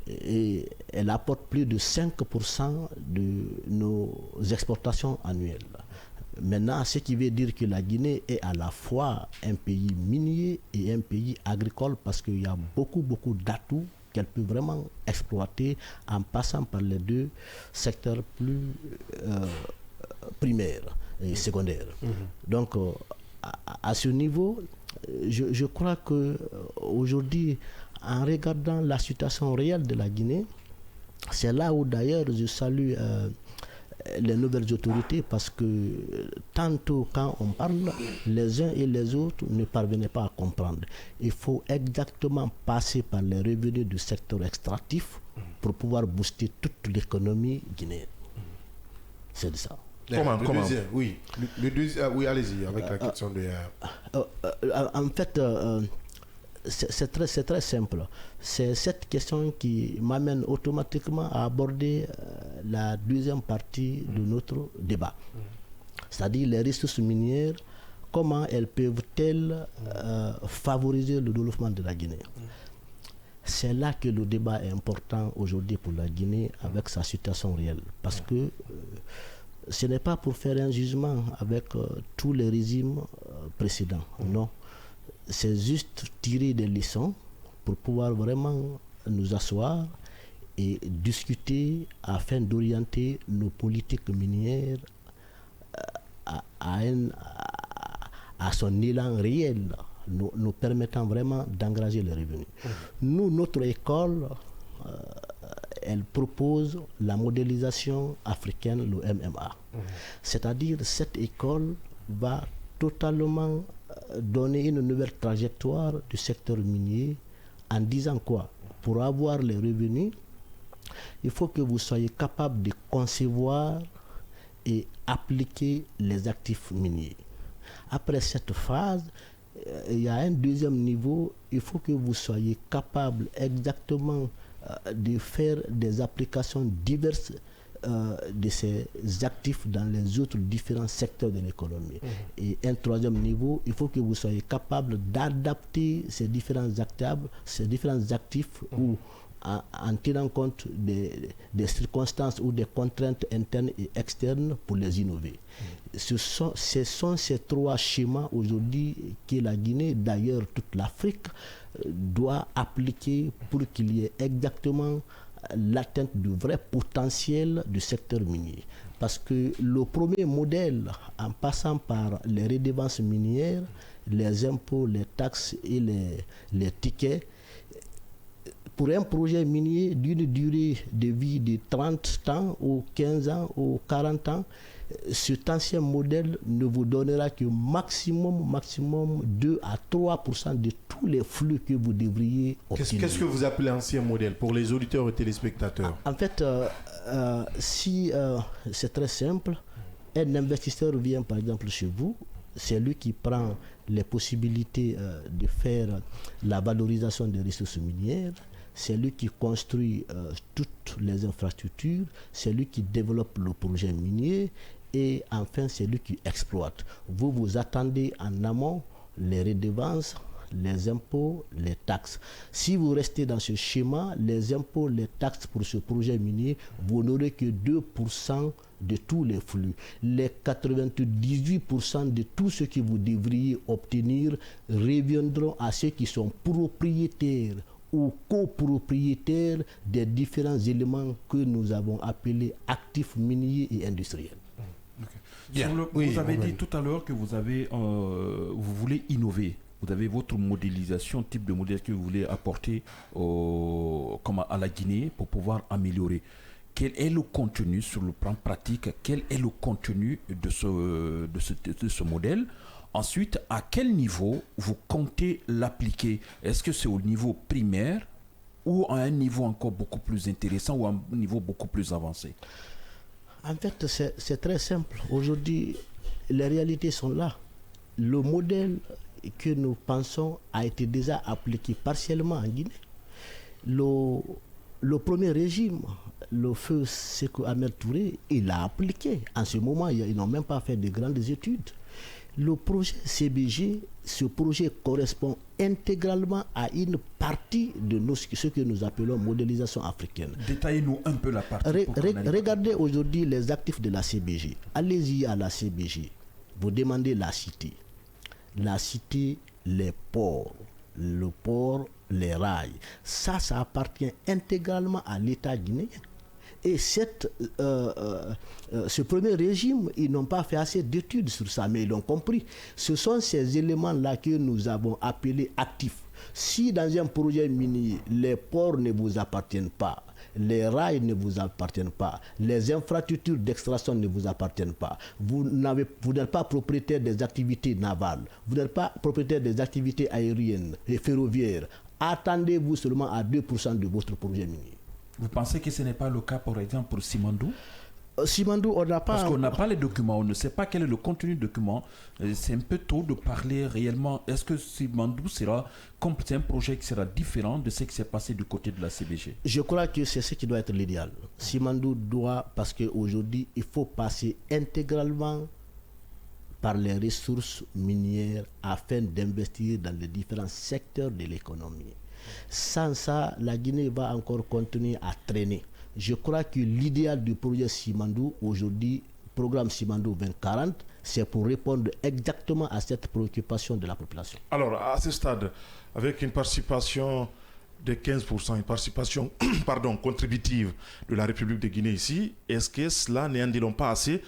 Et elle apporte plus de 5% de nos exportations annuelles. Maintenant, ce qui veut dire que la Guinée est à la fois un pays minier et un pays agricole, parce qu'il y a beaucoup d'atouts qu'elle peut vraiment exploiter en passant par les deux secteurs plus primaires et secondaires. Donc, à ce niveau, je crois qu'aujourd'hui, en regardant la situation réelle de la Guinée, c'est là où d'ailleurs je salue les nouvelles autorités, parce que tantôt quand on parle, les uns et les autres ne parvenaient pas à comprendre. Il faut exactement passer par les revenus du secteur extractif pour pouvoir booster toute l'économie guinéenne. C'est ça. Comment Oui, oui, allez-y avec la question de... en fait, c'est très simple. C'est cette question qui m'amène automatiquement à aborder la deuxième partie de notre débat. C'est-à-dire les ressources minières, comment elles peuvent-elles favoriser le développement de la Guinée. C'est là que le débat est important aujourd'hui pour la Guinée avec sa situation réelle. Parce que ce n'est pas pour faire un jugement avec tous les régimes précédents, non. C'est juste tirer des leçons pour pouvoir vraiment nous asseoir et discuter afin d'orienter nos politiques minières à son élan réel, nous permettant vraiment d'engager les revenus. Nous, notre école, elle propose la modélisation africaine, le MMA. C'est-à-dire cette école va totalement donner une nouvelle trajectoire du secteur minier en disant quoi? Pour avoir les revenus, il faut que vous soyez capable de concevoir et appliquer les actifs miniers. Après cette phase, il y a un deuxième niveau, il faut que vous soyez capable exactement de faire des applications diverses de ces actifs dans les autres différents secteurs de l'économie. Et un troisième niveau, il faut que vous soyez capable d'adapter ces différents actifs ou en tenant compte des circonstances ou des contraintes internes et externes pour les innover. Ce sont ces trois schémas aujourd'hui que la Guinée, d'ailleurs toute l'Afrique, doit appliquer pour qu'il y ait exactement l'atteinte du vrai potentiel du secteur minier. Parce que le premier modèle, en passant par les redevances minières, les impôts, les taxes et les tickets, pour un projet minier d'une durée de vie de 30 ans ou 15 ans ou 40 ans, cet ancien modèle ne vous donnera que maximum 2 à 3% de tous les flux que vous devriez obtenir. Qu'est-ce que vous appelez ancien modèle pour les auditeurs et téléspectateurs? En fait, c'est très simple. Un investisseur vient par exemple chez vous, c'est lui qui prend les possibilités de faire la valorisation des ressources minières, c'est lui qui construit toutes les infrastructures, c'est lui qui développe le projet minier et enfin c'est lui qui exploite. Vous attendez en amont les redevances, les impôts, les taxes. Si vous restez dans ce schéma, les impôts, les taxes pour ce projet minier, vous n'aurez que 2% de tous les flux. Les 98% de tout ce que vous devriez obtenir reviendront à ceux qui sont propriétaires ou copropriétaires des différents éléments que nous avons appelés actifs miniers et industriels. Okay. Vous avez dit tout à l'heure que vous voulez innover. Vous avez votre modélisation, type de modèle que vous voulez apporter à la Guinée pour pouvoir améliorer. Quel est le contenu sur le plan pratique? Quel est le contenu de ce modèle? Ensuite, à quel niveau vous comptez l'appliquer? Est-ce que c'est au niveau primaire ou à un niveau encore beaucoup plus intéressant ou à un niveau beaucoup plus avancé? En fait, c'est très simple. Aujourd'hui, les réalités sont là. Le modèle que nous pensons a été déjà appliqué partiellement en Guinée. Le premier régime, le feu Sékou Ahmed Touré, il l'a appliqué. En ce moment, ils n'ont même pas fait de grandes études. Le projet CBG, ce projet correspond intégralement à une partie de ce que nous appelons modélisation africaine. Détaillez-nous un peu la partie. Regardez aujourd'hui les actifs de la CBG. Allez-y à la CBG. Vous demandez la cité. La cité, les ports. Le port, les rails. Ça appartient intégralement à l'État guinéen. Et ce premier régime, ils n'ont pas fait assez d'études sur ça, mais ils l'ont compris. Ce sont ces éléments-là que nous avons appelés actifs. Si dans un projet minier, les ports ne vous appartiennent pas, les rails ne vous appartiennent pas, les infrastructures d'extraction ne vous appartiennent pas, vous n'êtes pas propriétaire des activités navales, vous n'êtes pas propriétaire des activités aériennes et ferroviaires, attendez-vous seulement à 2% de votre projet minier. Vous pensez que ce n'est pas le cas, par exemple, pour Simandou? Simandou, on n'a pas... Parce qu'on n'a pas les documents, on ne sait pas quel est le contenu du document. C'est un peu tôt de parler réellement. Est-ce que Simandou sera... C'est un projet qui sera différent de ce qui s'est passé du côté de la CBG? Je crois que c'est ce qui doit être l'idéal. Simandou doit, parce qu'aujourd'hui, il faut passer intégralement par les ressources minières afin d'investir dans les différents secteurs de l'économie. Sans ça, la Guinée va encore continuer à traîner. Je crois que l'idéal du projet Simandou aujourd'hui, programme Simandou 2040, c'est pour répondre exactement à cette préoccupation de la population. Alors, à ce stade, avec une participation de 15%, une participation contributive de la République de Guinée ici, est-ce que cela n'en dit pas assez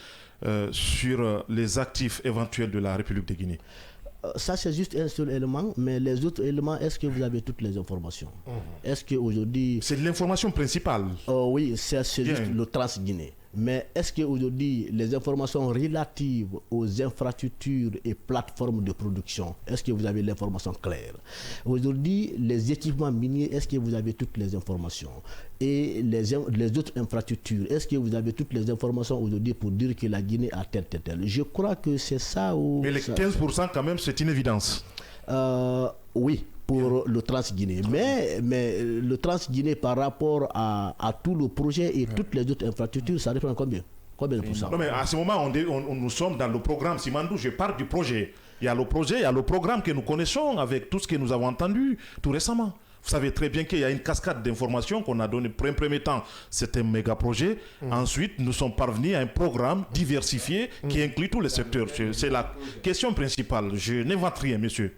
sur les actifs éventuels de la République de Guinée? Ça, c'est juste un seul élément, mais les autres éléments, est-ce que vous avez toutes les informations? Est-ce qu'aujourd'hui... C'est l'information principale. Oui, c'est juste le Trans-Guinée. Mais est-ce qu'aujourd'hui, les informations relatives aux infrastructures et plateformes de production, est-ce que vous avez l'information claire? Aujourd'hui, les équipements miniers, est-ce que vous avez toutes les informations? Et les autres infrastructures, est-ce que vous avez toutes les informations aujourd'hui pour dire que la Guinée a tel? Je crois que c'est ça où... Mais les 15% quand même, c'est une évidence. Oui, pour le Trans-Guinée. Mais le Trans-Guinée par rapport à tout le projet et toutes les autres infrastructures, ça représente combien? Combien de pourcents? Non, mais à ce moment, nous sommes dans le programme Simandou. Je parle du projet. Il y a le projet, il y a le programme que nous connaissons avec tout ce que nous avons entendu tout récemment. Vous savez très bien qu'il y a une cascade d'informations qu'on a donné. Pour un premier temps, c'est un méga projet. Ensuite, nous sommes parvenus à un programme diversifié qui inclut tous les secteurs. C'est la question principale. Je n'invente rien, monsieur.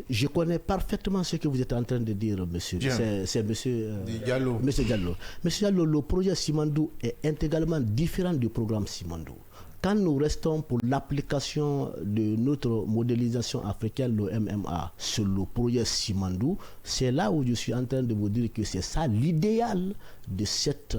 Je connais parfaitement ce que vous êtes en train de dire, monsieur. C'est monsieur Diallo. Monsieur Diallo. Monsieur Diallo, le projet Simandou est intégralement différent du programme Simandou. Quand nous restons pour l'application de notre modélisation africaine, le MMA, sur le projet Simandou, c'est là où je suis en train de vous dire que c'est ça l'idéal de cette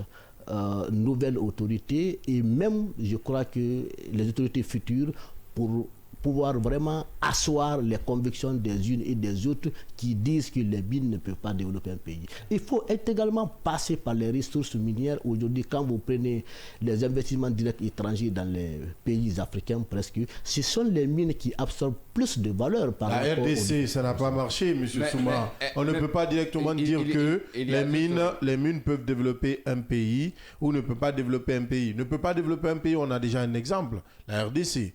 nouvelles autorités et même, je crois que les autorités futures pour pouvoir vraiment asseoir les convictions des unes et des autres qui disent que les mines ne peuvent pas développer un pays. Il faut également passer par les ressources minières. Aujourd'hui, quand vous prenez les investissements directs étrangers dans les pays africains presque, ce sont les mines qui absorbent plus de valeur par la RDC, ça n'a pas marché, M. Souma. On ne peut pas directement dire que les mines peuvent développer un pays ou ne peut pas développer un pays. Ne peut pas développer un pays, on a déjà un exemple, la RDC.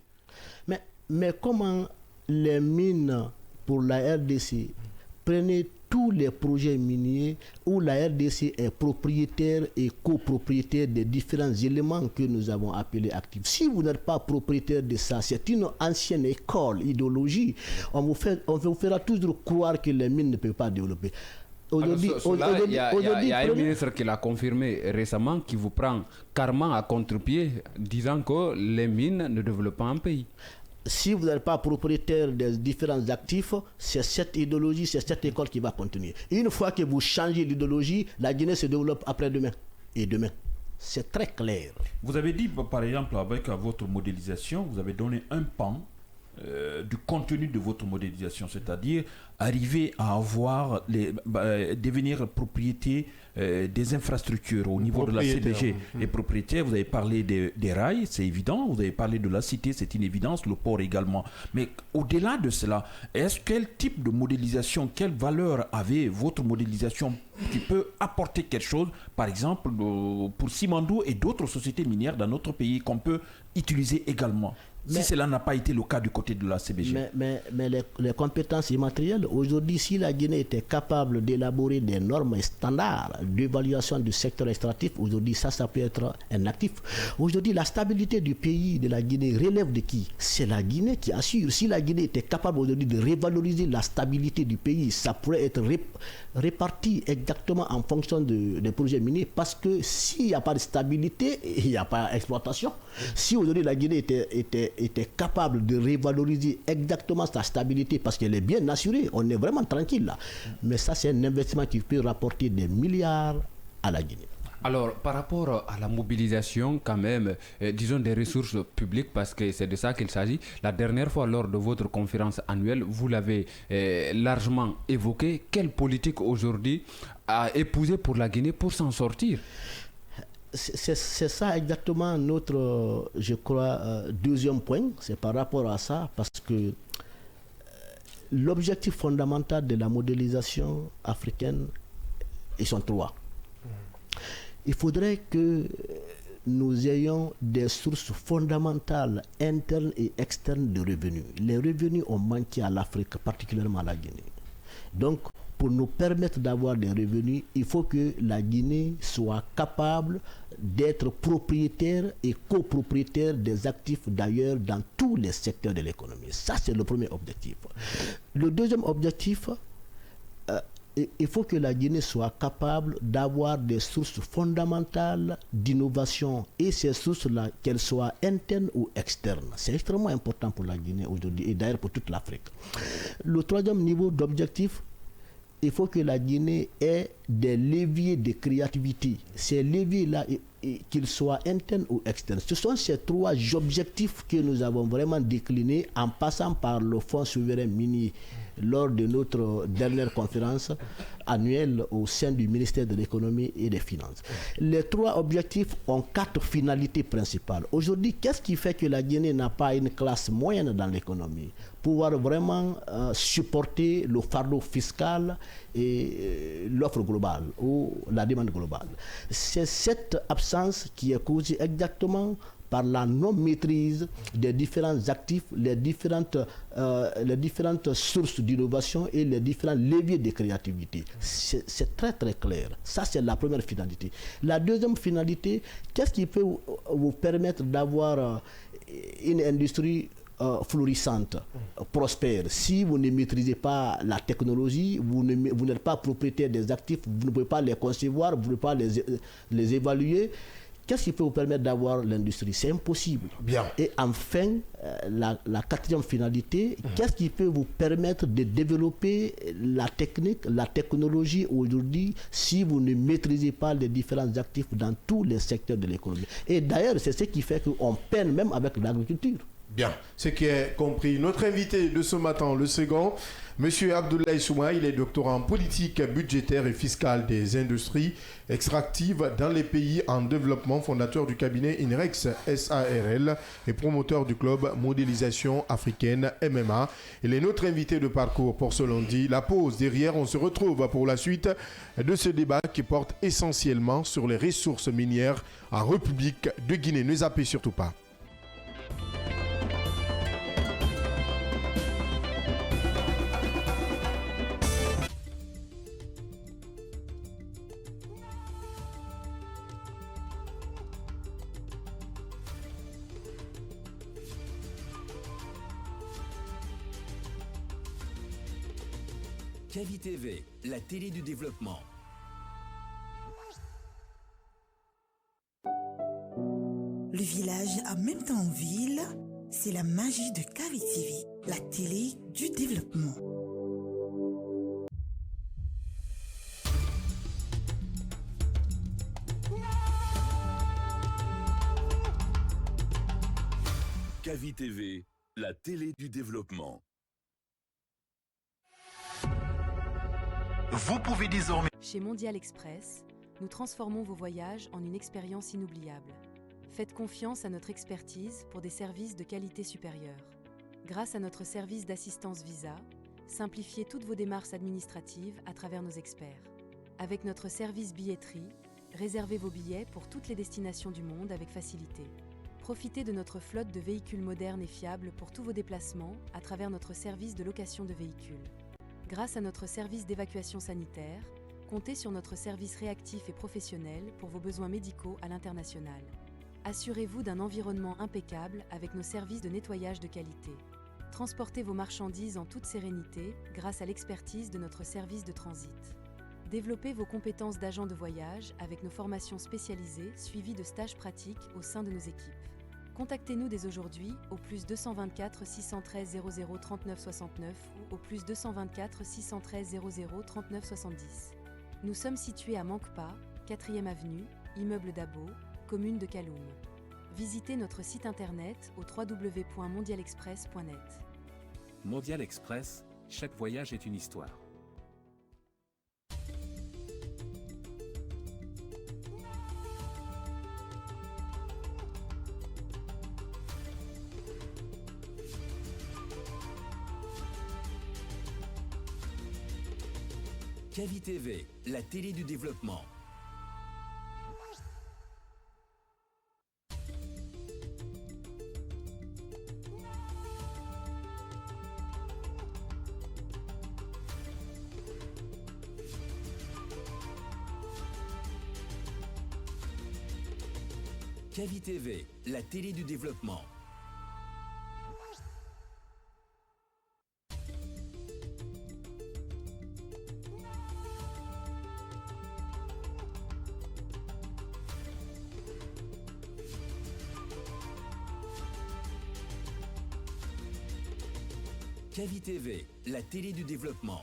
Mais comment les mines pour la RDC, prenez tous les projets miniers où la RDC est propriétaire et copropriétaire des différents éléments que nous avons appelés actifs. Si vous n'êtes pas propriétaire de ça, c'est une ancienne école, idéologie. On vous fera toujours croire que les mines ne peuvent pas développer. Il y a un ministre qui l'a confirmé récemment qui vous prend carrément à contre-pied disant que les mines ne développent pas un pays. Si vous n'êtes pas propriétaire des différents actifs, c'est cette idéologie, c'est cette école qui va continuer. Une fois que vous changez l'idéologie, la Guinée se développe après-demain et demain. C'est très clair. Vous avez dit, par exemple, avec votre modélisation, vous avez donné un pan du contenu de votre modélisation, c'est-à-dire arriver à avoir devenir propriété des infrastructures au niveau de la CBG et propriétaire. Vous avez parlé des rails, c'est évident. Vous avez parlé de la cité, c'est une évidence. Le port également. Mais au-delà de cela, quel type de modélisation, quelle valeur avait votre modélisation qui peut apporter quelque chose, par exemple, pour Simandou et d'autres sociétés minières dans notre pays qu'on peut utiliser également? Si cela n'a pas été le cas du côté de la CBG. Mais les compétences immatérielles, aujourd'hui, si la Guinée était capable d'élaborer des normes et standards d'évaluation du secteur extractif, aujourd'hui, ça peut être un actif. Aujourd'hui, la stabilité du pays de la Guinée relève de qui? C'est la Guinée qui assure. Si la Guinée était capable aujourd'hui de revaloriser la stabilité du pays, ça pourrait être réparti exactement en fonction des projets miniers, parce que s'il n'y a pas de stabilité, il n'y a pas d'exploitation. Si aujourd'hui la Guinée était capable de revaloriser exactement sa stabilité parce qu'elle est bien assurée, on est vraiment tranquille là. Mais ça, c'est un investissement qui peut rapporter des milliards à la Guinée. Alors, par rapport à la mobilisation, quand même, disons des ressources publiques, parce que c'est de ça qu'il s'agit. La dernière fois, lors de votre conférence annuelle, vous l'avez largement évoqué. Quelle politique aujourd'hui a épousé pour la Guinée pour s'en sortir? C'est ça exactement notre, je crois, deuxième point. C'est par rapport à ça, parce que l'objectif fondamental de la modélisation africaine, ils sont trois. Il faudrait que nous ayons des sources fondamentales internes et externes de revenus. Les revenus ont manqué à l'Afrique, particulièrement à la Guinée. Donc, pour nous permettre d'avoir des revenus, il faut que la Guinée soit capable d'être propriétaire et copropriétaire des actifs d'ailleurs dans tous les secteurs de l'économie. Ça, c'est le premier objectif. Le deuxième objectif, il faut que la Guinée soit capable d'avoir des sources fondamentales d'innovation, et ces sources-là, qu'elles soient internes ou externes. C'est extrêmement important pour la Guinée aujourd'hui et d'ailleurs pour toute l'Afrique. Le troisième niveau d'objectif, il faut que la Guinée ait des leviers de créativité. Ces leviers-là, qu'ils soient internes ou externes. Ce sont ces trois objectifs que nous avons vraiment déclinés en passant par le Fonds souverain minier lors de notre dernière conférence annuelle au sein du ministère de l'économie et des finances. Les trois objectifs ont 4 finalités principales. Aujourd'hui, qu'est-ce qui fait que la Guinée n'a pas une classe moyenne dans l'économie? Pouvoir vraiment supporter le fardeau fiscal et l'offre globale ou la demande globale. C'est cette absence qui est causée exactement par la non-maîtrise des différents actifs, les différentes sources d'innovation et les différents leviers de créativité. C'est très très clair. Ça, c'est la première finalité. La deuxième finalité, qu'est-ce qui peut vous permettre d'avoir une industrie florissante, prospère? Si vous ne maîtrisez pas la technologie, vous n'êtes pas propriétaire des actifs, vous ne pouvez pas les concevoir, vous ne pouvez pas les évaluer. qu'est-ce qui peut vous permettre d'avoir l'industrie? C'est impossible. Bien. Et enfin, la quatrième finalité, qu'est-ce qui peut vous permettre de développer la technique, la technologie aujourd'hui si vous ne maîtrisez pas les différents actifs dans tous les secteurs de l'économie? Et d'ailleurs, c'est ce qui fait qu'on peine même avec l'agriculture. Bien, ce qui est compris. Notre invité de ce matin, le second, M. Abdoulaye Souma, il est doctorant en politique budgétaire et fiscale des industries extractives dans les pays en développement, fondateur du cabinet INREX SARL et promoteur du club Modélisation Africaine MMA. Il est notre invité de parcours pour ce lundi. La pause derrière, on se retrouve pour la suite de ce débat qui porte essentiellement sur les ressources minières en République de Guinée. Ne zappez surtout pas. Cavi TV, la télé du développement. Le village en même temps ville, c'est la magie de Cavi TV, la télé du développement. Cavi TV, la télé du développement. Vous pouvez désormais... Chez Mondial Express, nous transformons vos voyages en une expérience inoubliable. Faites confiance à notre expertise pour des services de qualité supérieure. Grâce à notre service d'assistance visa, simplifiez toutes vos démarches administratives à travers nos experts. Avec notre service billetterie, réservez vos billets pour toutes les destinations du monde avec facilité. Profitez de notre flotte de véhicules modernes et fiables pour tous vos déplacements à travers notre service de location de véhicules. Grâce à notre service d'évacuation sanitaire, comptez sur notre service réactif et professionnel pour vos besoins médicaux à l'international. Assurez-vous d'un environnement impeccable avec nos services de nettoyage de qualité. Transportez vos marchandises en toute sérénité grâce à l'expertise de notre service de transit. Développez vos compétences d'agent de voyage avec nos formations spécialisées suivies de stages pratiques au sein de nos équipes. Contactez-nous dès aujourd'hui au plus 224 613 00 39 69 ou au plus 224 613 00 39 70. Nous sommes situés à Mankpa, 4e avenue, immeuble Dabo, commune de Kaloum. Visitez notre site internet au www.mondialexpress.net. Mondial Express, chaque voyage est une histoire. Cavi TV, la télé du développement. Cavi TV, la télé du développement. Cavi TV, la télé du développement.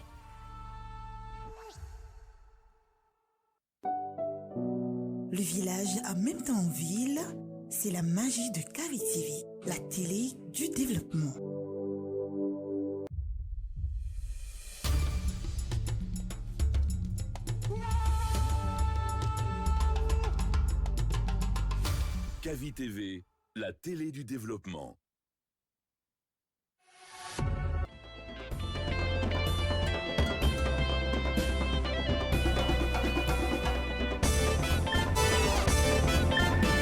Le village en même temps ville, c'est la magie de Cavi TV, la télé du développement. Cavi TV, la télé du développement.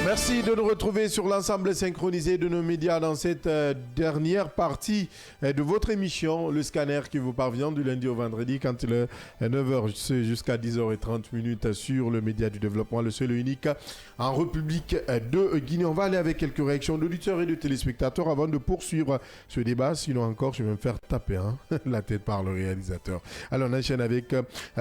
Merci de nous retrouver sur l'ensemble synchronisé de nos médias dans cette dernière partie de votre émission, le scanner qui vous parvient du lundi au vendredi quand il est 9h jusqu'à 10h30 sur le média du développement, le seul et unique en République de Guinée. On va aller avec quelques réactions d'auditeurs et de téléspectateurs avant de poursuivre ce débat. Sinon encore, je vais me faire taper la tête par le réalisateur. Alors on enchaîne avec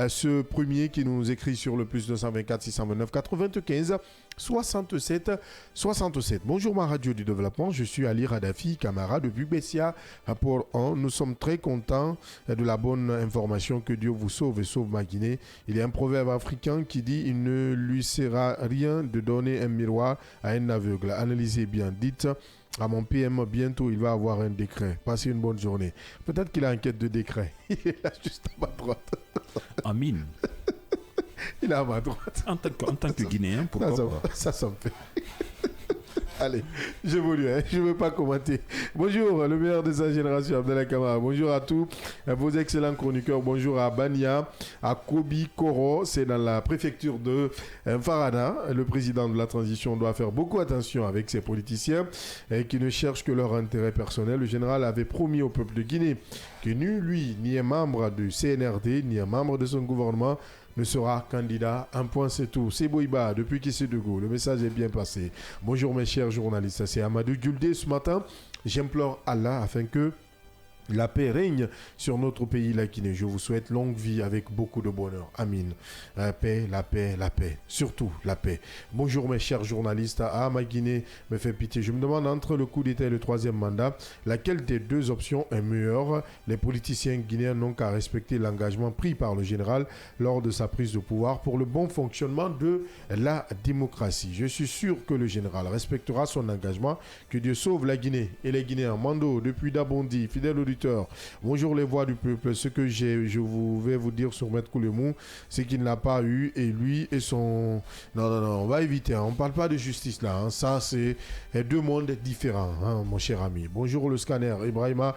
ce premier qui nous écrit sur le plus 224 629 95 67 67. Bonjour ma radio du développement, je suis Ali Radafi, camarade depuis Bessia pour un. Nous sommes très contents de la bonne information. Que Dieu vous sauve et sauve ma Guinée. Il y a un proverbe africain qui dit: il ne lui sert à rien de donner un miroir à un aveugle. Analysez bien, dites à mon PM, bientôt il va avoir un décret. Passez une bonne journée. Peut-être qu'il a une quête de décret. Il est là juste à ma droite. Amin. Il est à ma droite. En tant que Guinéen, pourquoi pas? Ça me fait. Allez, j'évolue, je ne veux pas commenter. Bonjour, le meilleur de sa génération, Abdellah Kamara. Bonjour à tous vos excellents chroniqueurs. Bonjour à Bania, à Kobi Koro, c'est dans la préfecture de Farana. Le président de la transition doit faire beaucoup attention avec ses politiciens qui ne cherchent que leur intérêt personnel. Le général avait promis au peuple de Guinée que lui, ni un membre du CNRD, ni un membre de son gouvernement ne sera candidat. Un point, c'est tout. C'est Boïba, depuis Kissédougou. Le message est bien passé. Bonjour mes chers journalistes, c'est Amadou Guldé. Ce matin, j'implore Allah afin que la paix règne sur notre pays, la Guinée. Je vous souhaite longue vie avec beaucoup de bonheur. Amin. La paix, la paix, la paix. Surtout la paix. Bonjour mes chers journalistes. Ah, ma Guinée me fait pitié. Je me demande entre le coup d'État et le troisième mandat, laquelle des deux options est meilleure. Les politiciens guinéens n'ont qu'à respecter l'engagement pris par le général lors de sa prise de pouvoir pour le bon fonctionnement de la démocratie. Je suis sûr que le général respectera son engagement. Que Dieu sauve la Guinée et les Guinéens. Mando, depuis Dabondi, fidèle auditeur. Bonjour les voix du peuple. Ce que vais vous dire sur Maître Koulemou, c'est qu'il n'a pas eu, et lui et son... Non, on va éviter. On ne parle pas de justice là. Ça, c'est deux mondes différents, mon cher ami. Bonjour le scanner. Ibrahima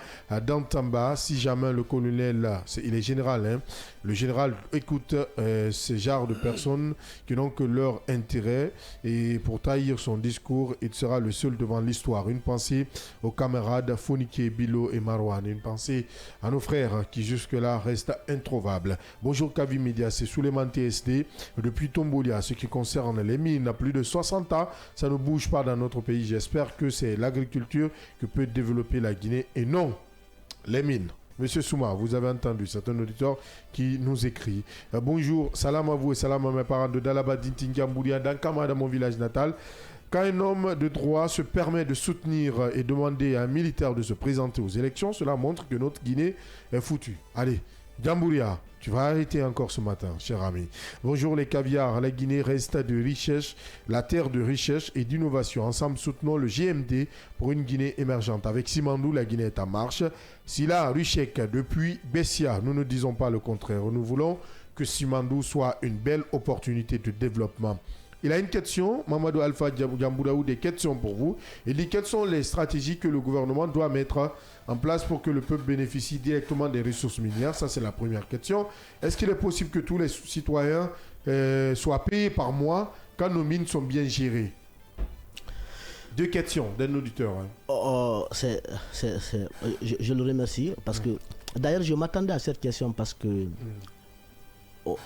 Dantamba. Si jamais le colonel, il est général, le général écoute ce genre de personnes qui n'ont que leur intérêt, et pour trahir son discours, il sera le seul devant l'histoire. Une pensée aux camarades Fonike, Bilo et Marwan. Une pensée à nos frères qui jusque-là restent introuvables. Bonjour Kavi Media, c'est Souleymane TSD depuis Tombolia. Ce qui concerne les mines, à plus de 60 ans, ça ne bouge pas dans notre pays. J'espère que c'est l'agriculture que peut développer la Guinée et non les mines. Monsieur Souma, vous avez entendu, c'est un auditeur qui nous écrit. Bonjour, salam à vous et salam à mes parents de Dalaba, Dintingamboulia, dans Kama, dans mon village natal. Quand un homme de droit se permet de soutenir et demander à un militaire de se présenter aux élections, cela montre que notre Guinée est foutue. Allez, Djambouria, tu vas arrêter encore ce matin, cher ami. Bonjour les caviars, la Guinée reste de richesse, la terre de richesse et d'innovation. Ensemble, soutenons le GMD pour une Guinée émergente. Avec Simandou, la Guinée est en marche. Sila Ruchek, depuis Bessia, nous ne disons pas le contraire. Nous voulons que Simandou soit une belle opportunité de développement. Il a une question, Mamadou Alpha Djambouraou, des questions pour vous. Il dit quelles sont les stratégies que le gouvernement doit mettre en place pour que le peuple bénéficie directement des ressources minières. Ça, c'est la première question. Est-ce qu'il est possible que tous les citoyens soient payés par mois quand nos mines sont bien gérées? Deux questions d'un auditeur. Je le remercie parce que, d'ailleurs, je m'attendais à cette question parce que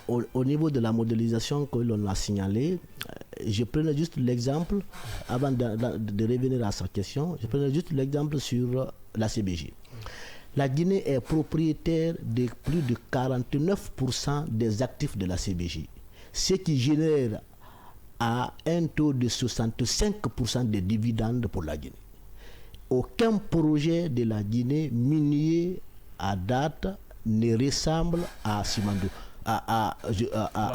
au niveau de la modélisation que l'on a signalée, je prenais juste l'exemple, avant de revenir à sa question, je prenais juste l'exemple sur la CBJ. La Guinée est propriétaire de plus de 49% des actifs de la CBJ, ce qui génère à un taux de 65% de dividendes pour la Guinée. Aucun projet de la Guinée minier à date ne ressemble à Simandou. À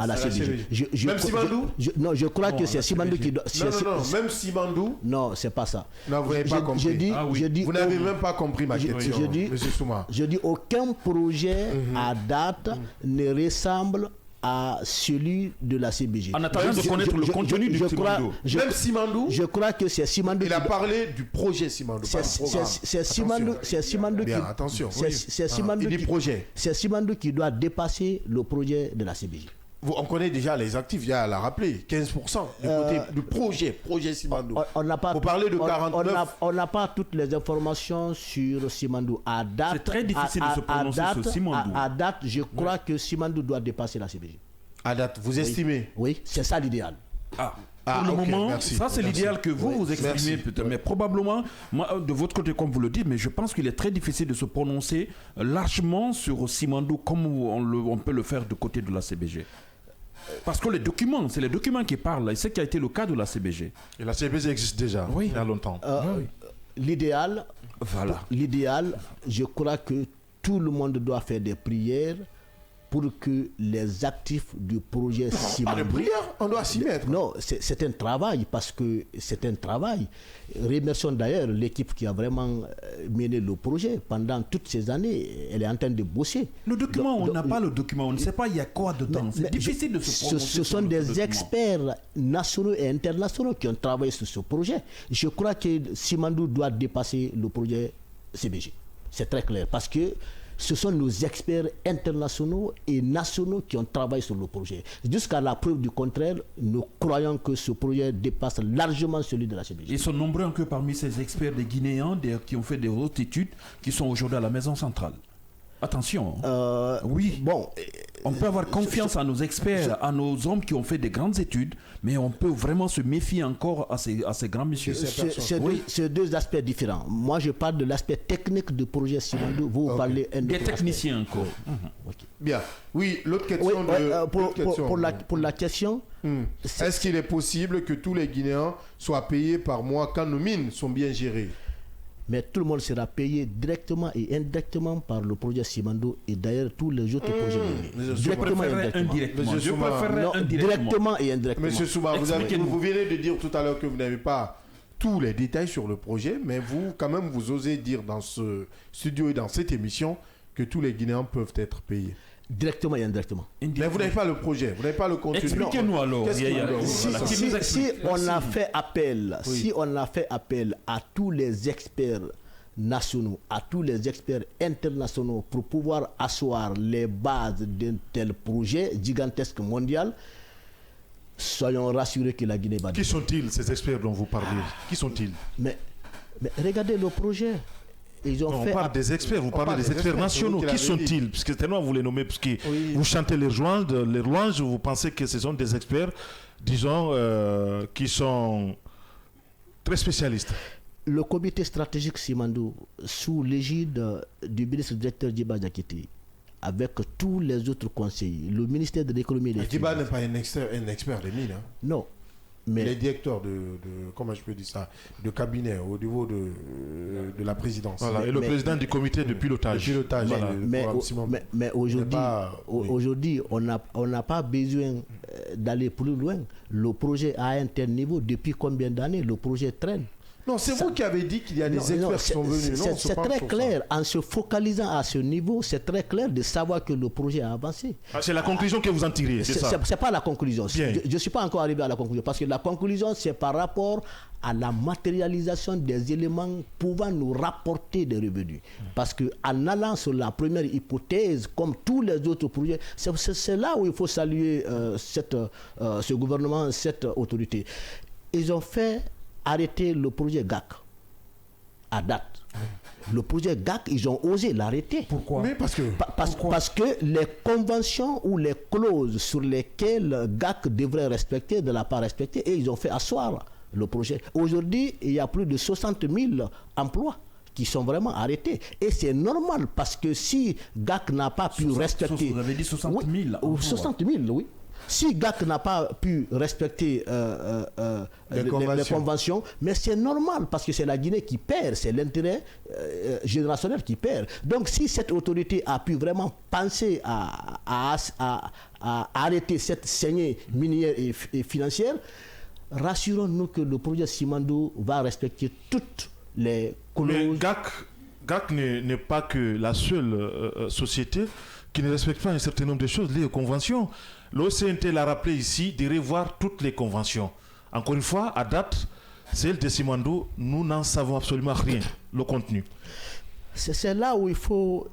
la CBJ. Même Simandou? Non, je crois que c'est Simandou qui doit... Non, même Simandou? Non, c'est pas ça. Non, vous n'avez pas compris. Vous n'avez même pas compris ma question, monsieur Souma. Je dis aucun projet à date ne ressemble à celui de la CBJ. En attendant de connaître le contenu du Simandou. Même Simandou? Je crois que c'est Simandou. Il a parlé du projet Simandou. C'est Simandou qui... Attention. C'est Simandou qui... projet. C'est Simandou qui doit dépasser le projet de la CBJ. On connaît déjà les actifs, il y a à la rappeler, 15% du côté du projet Simandou. Vous parlez de 49. On n'a pas toutes les informations sur Simandou. À date, c'est très difficile de se prononcer sur Simandou. À date, je crois que Simandou doit dépasser la CBJ. À date, vous estimez? Oui, c'est ça l'idéal. Pour le moment, merci. Ça c'est l'idéal que vous exprimez peut-être, mais probablement, moi, de votre côté, comme vous le dites, mais je pense qu'il est très difficile de se prononcer largement sur Simandou comme on peut le faire du côté de la CBG. Parce que les documents, c'est les documents qui parlent. Et ce qui a été le cas de la CBG. Et la CBG existe déjà, il y a longtemps. L'idéal, je crois que tout le monde doit faire des prières pour que les actifs du projet Simandou... Pas de prière, on doit s'y mettre. Non, c'est un travail, parce que c'est un travail. Remercions d'ailleurs l'équipe qui a vraiment mené le projet pendant toutes ces années. Elle est en train de bosser. Le document, on n'a pas le document, on ne sait pas il y a quoi dedans. C'est difficile de se prononcer. Ce sont des experts nationaux et internationaux qui ont travaillé sur ce projet. Je crois que Simandou doit dépasser le projet CBG. C'est très clair, parce que ce sont nos experts internationaux et nationaux qui ont travaillé sur le projet. Jusqu'à la preuve du contraire, nous croyons que ce projet dépasse largement celui de la CBG. Ils sont nombreux que parmi ces experts des Guinéens qui ont fait des hautes études, qui sont aujourd'hui à la maison centrale. Attention. Oui. Bon. On peut avoir confiance à nos experts, à nos hommes qui ont fait des grandes études, mais on peut vraiment se méfier encore à ces grands messieurs. C'est deux aspects différents. Moi, je parle de l'aspect technique du projet Simandou. Vous parlez des techniciens encore. Okay. Bien. Oui, l'autre question. Pour la question. Est-ce qu'il est possible que tous les Guinéens soient payés par mois quand nos mines sont bien gérées? Mais tout le monde sera payé directement et indirectement par le projet Simandou et d'ailleurs tous les autres projets miniers. Directement et indirectement. Directement et indirectement. Monsieur Souma, vous venez de dire tout à l'heure que vous n'avez pas tous les détails sur le projet, mais vous, quand même, vous osez dire dans ce studio et dans cette émission que tous les Guinéens peuvent être payés. Directement et indirectement. Mais vous n'avez pas le projet, vous n'avez pas le contenu. Expliquez-nous alors. Si on a fait appel à tous les experts nationaux, à tous les experts internationaux pour pouvoir asseoir les bases d'un tel projet gigantesque mondial, soyons rassurés que la Guinée va... Qui sont-ils, ces experts dont vous parlez? Qui sont-ils? Mais regardez le projet. On parle des experts, vous parlez des experts nationaux. Qui sont-ils? Parce que tellement vous les nommez, parce que vous chantez les louanges, vous pensez que ce sont des experts, disons, qui sont très spécialistes. Le comité stratégique Simandou, sous l'égide du ministre directeur Djiba Diakité, avec tous les autres conseillers, le ministère de l'économie et des finances... Djiba n'est pas un expert des mines. Non. Mais les directeurs de comment je peux dire ça, de cabinet au niveau de la présidence. Voilà, et le président du comité de pilotage. Voilà, mais aujourd'hui, on n'a pas besoin d'aller plus loin. Le projet a un tel niveau. Depuis combien d'années le projet traîne? Non, c'est vous qui avez dit qu'il y a des experts qui sont venus. C'est très clair. En se focalisant à ce niveau, c'est très clair de savoir que le projet a avancé. C'est la conclusion que vous en tirez, c'est ça? C'est pas la conclusion. Je ne suis pas encore arrivé à la conclusion. Parce que la conclusion, c'est par rapport à la matérialisation des éléments pouvant nous rapporter des revenus. Parce qu'en allant sur la première hypothèse, comme tous les autres projets, c'est là où il faut saluer ce gouvernement, cette autorité. Ils ont fait arrêter le projet GAC à date. Le projet GAC, ils ont osé l'arrêter. Pourquoi? Mais parce que les conventions ou les clauses sur lesquelles GAC devrait respecter ne l'a pas respecté et ils ont fait asseoir le projet. Aujourd'hui, il y a plus de 60 000 emplois qui sont vraiment arrêtés. Et c'est normal parce que si GAC n'a pas pu respecter... Vous avez dit 60 000 emplois. 60 000, oui. Si GAC n'a pas pu respecter les conventions, mais c'est normal parce que c'est la Guinée qui perd, c'est l'intérêt générationnel qui perd. Donc si cette autorité a pu vraiment penser à arrêter cette saignée minière et financière, rassurons-nous que le projet Simandou va respecter toutes les clauses. Mais GAC n'est pas que la seule société qui ne respecte pas un certain nombre de choses liées aux conventions. L'OCNT l'a rappelé ici de revoir toutes les conventions. Encore une fois, à date, celle de Simandou, nous n'en savons absolument rien, le contenu. C'est là où il faut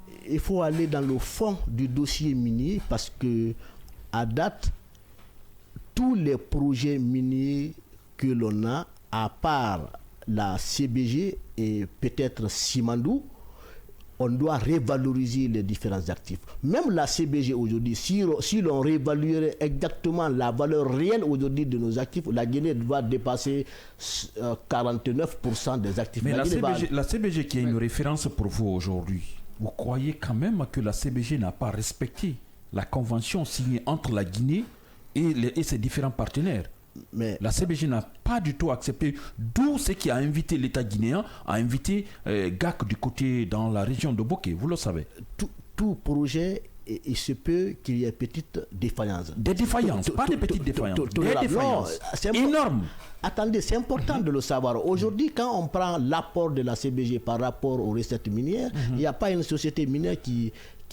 aller dans le fond du dossier minier parce que à date, tous les projets miniers que l'on a, à part la CBG et peut-être Simandou, on doit révaloriser les différents actifs. Même la CBG aujourd'hui, si l'on réévaluerait exactement la valeur réelle aujourd'hui de nos actifs, la Guinée doit dépasser 49% des actifs. Mais la CBG qui est une référence pour vous aujourd'hui, vous croyez quand même que la CBG n'a pas respecté la convention signée entre la Guinée et ses différents partenaires. Mais la CBG n'a pas du tout accepté, d'où ce qui a invité l'État guinéen à inviter GAC du côté dans la région de Boké, vous le savez. Tout projet, il se peut qu'il y ait petites défaillances. Des défaillances, pas des petites défaillances, des défaillances énormes. Attendez, c'est important de le savoir. Aujourd'hui, quand on prend l'apport de la CBG par rapport aux recettes minières, il n'y a pas une société minière qui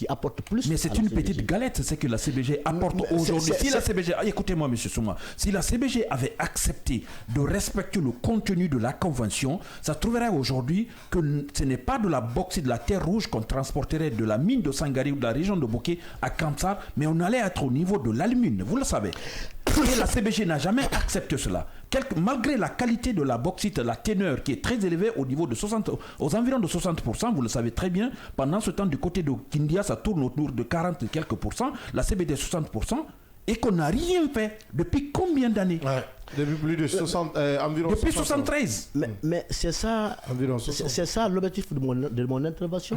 apporte plus. Mais c'est une petite galette, c'est que la CBG apporte aujourd'hui. Si la CBG, écoutez-moi, M. Souma, si la CBG avait accepté de respecter le contenu de la convention, ça trouverait aujourd'hui que ce n'est pas de la bauxite de la terre rouge qu'on transporterait de la mine de Sangari ou de la région de Boké à Kamsar, mais on allait être au niveau de l'alumine, vous le savez. Et la CBG n'a jamais accepté cela. Malgré la qualité de la bauxite, la teneur qui est très élevée au niveau de aux environs de 60%, vous le savez très bien, pendant ce temps du côté de Kindia, ça tourne autour de 40 et quelques %, la CBD 60%, et qu'on n'a rien fait depuis combien d'années? Depuis plus de 60, environ depuis 73. Mais c'est ça, c'est ça l'objectif de mon intervention.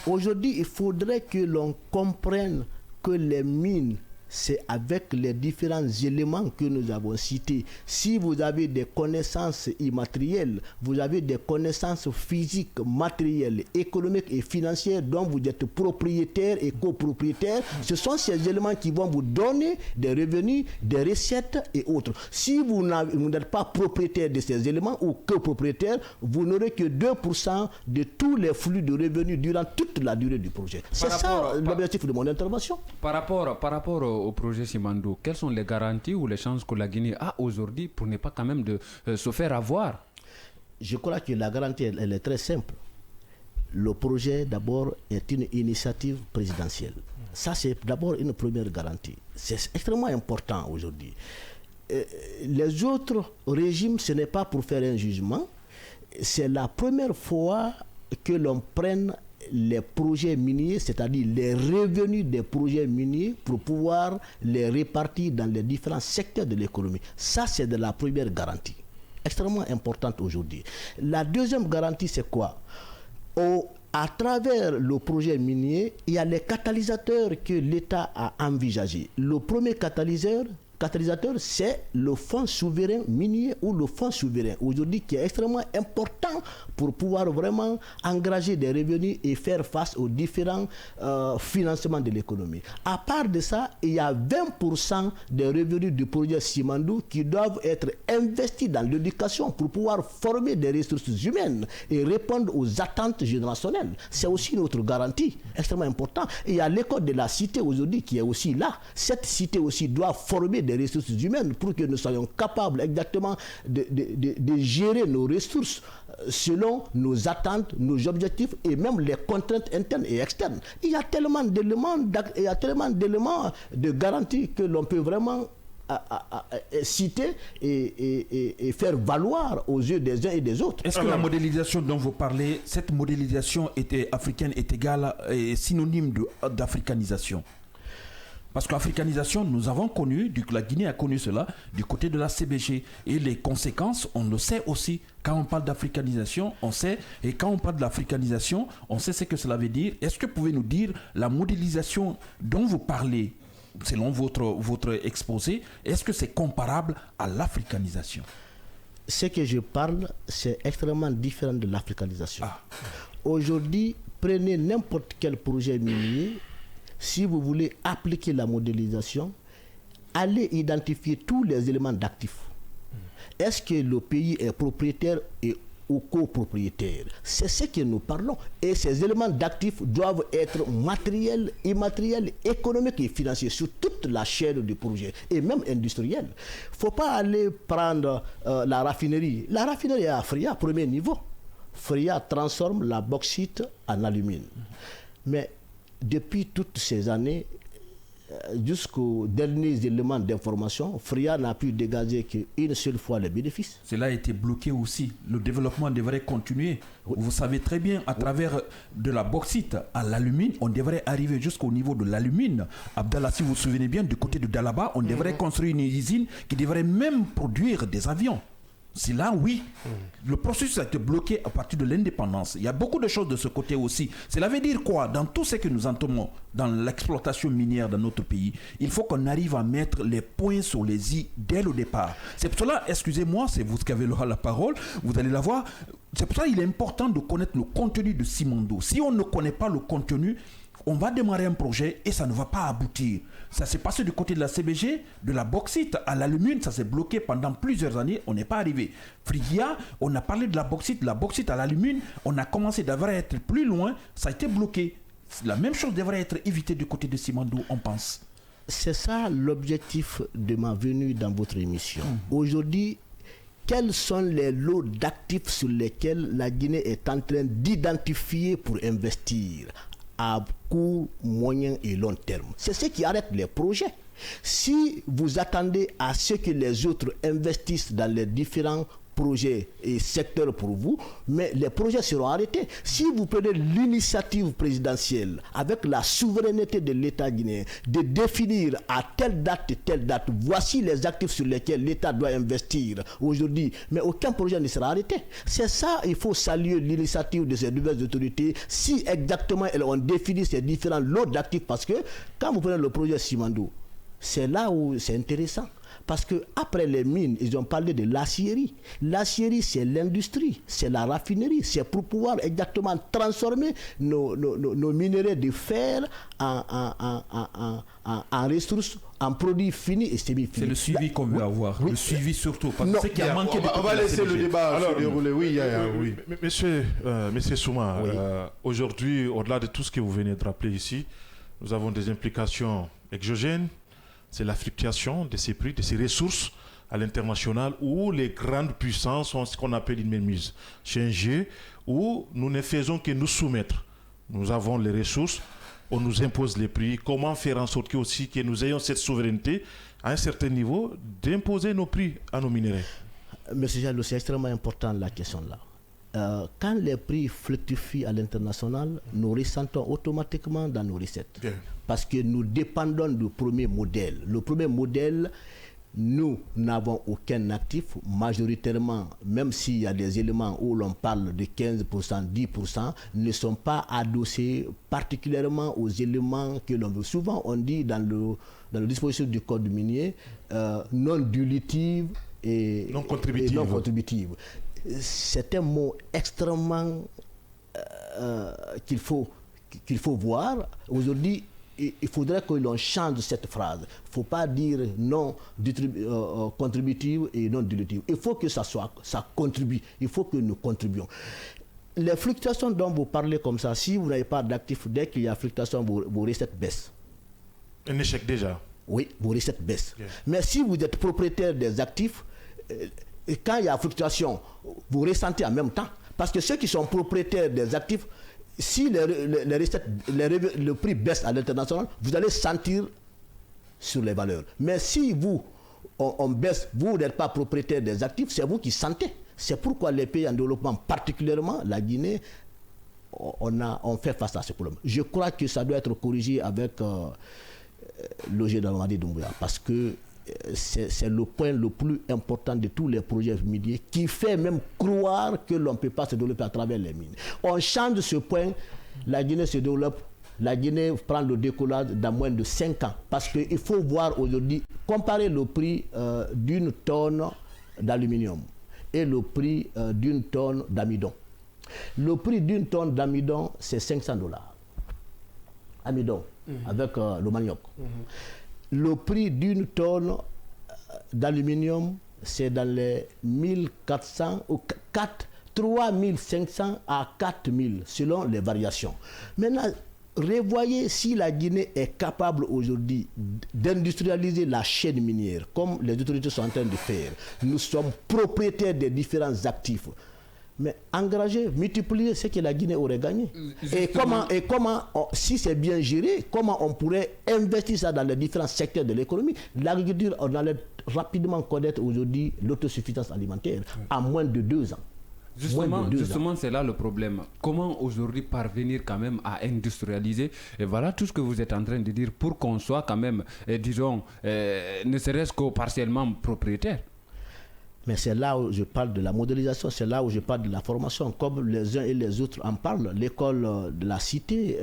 Aujourd'hui, il faudrait que l'on comprenne que les mines, c'est avec les différents éléments que nous avons cités. Si vous avez des connaissances immatérielles, vous avez des connaissances physiques, matérielles, économiques et financières dont vous êtes propriétaire et copropriétaire, ce sont ces éléments qui vont vous donner des revenus, des recettes et autres. Si vous n'êtes pas propriétaire de ces éléments ou copropriétaire, vous n'aurez que 2% de tous les flux de revenus durant toute la durée du projet. C'est ça l'objectif de mon intervention. Par rapport au projet Simandou, quelles sont les garanties ou les chances que la Guinée a aujourd'hui pour ne pas quand même de se faire avoir? Je crois que la garantie, elle est très simple. Le projet, d'abord, est une initiative présidentielle. Ça, c'est d'abord une première garantie. C'est extrêmement important aujourd'hui. Les autres régimes, ce n'est pas pour faire un jugement. C'est la première fois que l'on prenne les projets miniers, c'est-à-dire les revenus des projets miniers pour pouvoir les répartir dans les différents secteurs de l'économie. Ça, c'est de la première garantie, extrêmement importante aujourd'hui. La deuxième garantie, c'est quoi? À travers le projet minier, il y a les catalysateurs que l'État a envisagés. Le premier catalyseur, c'est le fonds souverain minier ou le fonds souverain aujourd'hui qui est extrêmement important pour pouvoir vraiment engager des revenus et faire face aux différents financements de l'économie. À part de ça, il y a 20% des revenus du projet Simandou qui doivent être investis dans l'éducation pour pouvoir former des ressources humaines et répondre aux attentes générationnelles. C'est aussi notre garantie extrêmement importante. Il y a l'école de la cité aujourd'hui qui est aussi là. Cette cité aussi doit former des ressources humaines pour que nous soyons capables exactement de gérer nos ressources selon nos attentes, nos objectifs et même les contraintes internes et externes. Il y a tellement d'éléments de garanties que l'on peut vraiment citer et faire valoir aux yeux des uns et des autres. Est-ce que la modélisation dont vous parlez, cette modélisation africaine est égale et synonyme d'africanisation? Parce qu'africanisation, nous avons connu, la Guinée a connu cela du côté de la CBG. Et les conséquences, on le sait aussi. Quand on parle d'africanisation, on sait. Et quand on parle d'africanisation, on sait ce que cela veut dire. Est-ce que vous pouvez nous dire la modélisation dont vous parlez, selon votre exposé, est-ce que c'est comparable à l'africanisation? Ce que je parle, c'est extrêmement différent de l'africanisation. Aujourd'hui, prenez n'importe quel projet minier. Si vous voulez appliquer la modélisation, allez identifier tous les éléments d'actifs. Est-ce que le pays est propriétaire ou copropriétaire? C'est ce que nous parlons. Et ces éléments d'actifs doivent être matériels, immatériels, économiques et financiers sur toute la chaîne du projet, et même industriels. Il ne faut pas aller prendre la raffinerie. La raffinerie est à Fria, premier niveau. Fria transforme la bauxite en alumine. Mais depuis toutes ces années, jusqu'aux derniers éléments d'information, Fria n'a pu dégager qu'une seule fois les bénéfices. Cela a été bloqué aussi. Le développement devrait continuer. Oui. Vous savez très bien, à travers de la bauxite à l'alumine, on devrait arriver jusqu'au niveau de l'alumine. Abdallah, si vous vous souvenez bien, du côté de Dalaba, on devrait construire une usine qui devrait même produire des avions. c'est là, oui. Le processus a été bloqué à partir de l'indépendance. Il y a beaucoup de choses de ce côté aussi. Cela veut dire quoi? Dans tout ce que nous entamons dans l'exploitation minière dans notre pays, il faut qu'on arrive à mettre les points sur les i dès le départ. C'est pour cela, excusez-moi, c'est vous qui avez la parole, vous allez la voir. C'est pour ça qu'il est important de connaître le contenu de Simandou. Si on ne connaît pas le contenu, on va démarrer un projet et ça ne va pas aboutir. Ça s'est passé du côté de la CBG, de la bauxite à l'alumine, ça s'est bloqué pendant plusieurs années, on n'est pas arrivé. Frigia, on a parlé de la bauxite à l'alumine, on a commencé devrait être plus loin, ça a été bloqué. La même chose devrait être évitée du côté de Simandou, on pense. C'est ça l'objectif de ma venue dans votre émission. Aujourd'hui, quels sont les lots d'actifs sur lesquels la Guinée est en train d'identifier pour investir à court, moyen et long terme? C'est ce qui arrête les projets. Si vous attendez à ce que les autres investissent dans les différents projets et secteurs pour vous, mais les projets seront arrêtés. Si vous prenez l'initiative présidentielle avec la souveraineté de l'État guinéen de définir à telle date, voici les actifs sur lesquels l'État doit investir aujourd'hui, mais aucun projet ne sera arrêté. C'est ça, il faut saluer l'initiative de ces nouvelles autorités, si exactement elles ont défini ces différents lots d'actifs, parce que quand vous prenez le projet Simandou, c'est là où c'est intéressant. Parce qu'après les mines, ils ont parlé de l'acierie. L'acierie, c'est l'industrie, c'est la raffinerie. C'est pour pouvoir exactement transformer nos minerais de fer en ressources, en produits finis et semi-finis. C'est le suivi qu'on veut avoir. Oui. Le suivi surtout. Parce que c'est qui a manqué on va laisser le débat se dérouler. Oui, oui. Monsieur Souma, oui. Aujourd'hui, au-delà de tout ce que vous venez de rappeler ici, nous avons des implications exogènes. C'est la fluctuation de ces prix, de ces ressources à l'international où les grandes puissances ont ce qu'on appelle une mainmise. C'est un jeu où nous ne faisons que nous soumettre. Nous avons les ressources, on nous impose les prix. Comment faire en sorte que nous ayons cette souveraineté à un certain niveau d'imposer nos prix à nos minéraux? Monsieur Jallo, c'est extrêmement important la question là. Quand les prix fluctuent à l'international, nous ressentons automatiquement dans nos recettes. Bien. Parce que nous dépendons du premier modèle. Le premier modèle, nous n'avons aucun actif. Majoritairement, même s'il y a des éléments où l'on parle de 15%, 10%, ne sont pas adossés particulièrement aux éléments que l'on veut. Souvent, on dit dans le dispositif du code minier, non dilutive et non contributive. C'est un mot extrêmement qu'il faut voir. Aujourd'hui, il faudrait que l'on change cette phrase. Il ne faut pas dire non contributive et non dilutive. Il faut que ça contribue. Il faut que nous contribuions. Les fluctuations dont vous parlez comme ça, si vous n'avez pas d'actifs, dès qu'il y a fluctuation, vos recettes baissent. Un échec déjà. Oui, vos recettes baissent. Yeah. Mais si vous êtes propriétaire des actifs, et quand il y a fluctuation, vous ressentez en même temps. Parce que ceux qui sont propriétaires des actifs, si les recettes, le prix baisse à l'international, vous allez sentir sur les valeurs. Mais si on baisse, vous n'êtes pas propriétaire des actifs, c'est vous qui sentez. C'est pourquoi les pays en développement, particulièrement la Guinée, on fait face à ce problème. Je crois que ça doit être corrigé avec l'OG d'Almadi Doumbouya, parce que c'est le point le plus important de tous les projets miniers qui fait même croire que l'on ne peut pas se développer à travers les mines. On change ce point, la Guinée se développe, la Guinée prend le décollage dans moins de 5 ans. Parce qu'il faut voir aujourd'hui, comparer le prix d'une tonne d'aluminium et le prix d'une tonne d'amidon. Le prix d'une tonne d'amidon, c'est $500. Amidon, avec le manioc. Le prix d'une tonne d'aluminium, c'est dans les 1400 ou 3500 à 4000 selon les variations. Maintenant, revoyez si la Guinée est capable aujourd'hui d'industrialiser la chaîne minière, comme les autorités sont en train de faire. Nous sommes propriétaires des différents actifs. Mais engager, multiplier ce que la Guinée aurait gagné. Et comment si c'est bien géré, comment on pourrait investir ça dans les différents secteurs de l'économie. L'agriculture, on allait rapidement connaître aujourd'hui l'autosuffisance alimentaire en moins de 2 ans. Justement, c'est là le problème. Comment aujourd'hui parvenir quand même à industrialiser? Et voilà tout ce que vous êtes en train de dire pour qu'on soit quand même, disons, ne serait-ce que partiellement propriétaire. Mais c'est là où je parle de la modélisation, c'est là où je parle de la formation. Comme les uns et les autres en parlent, l'école de la cité,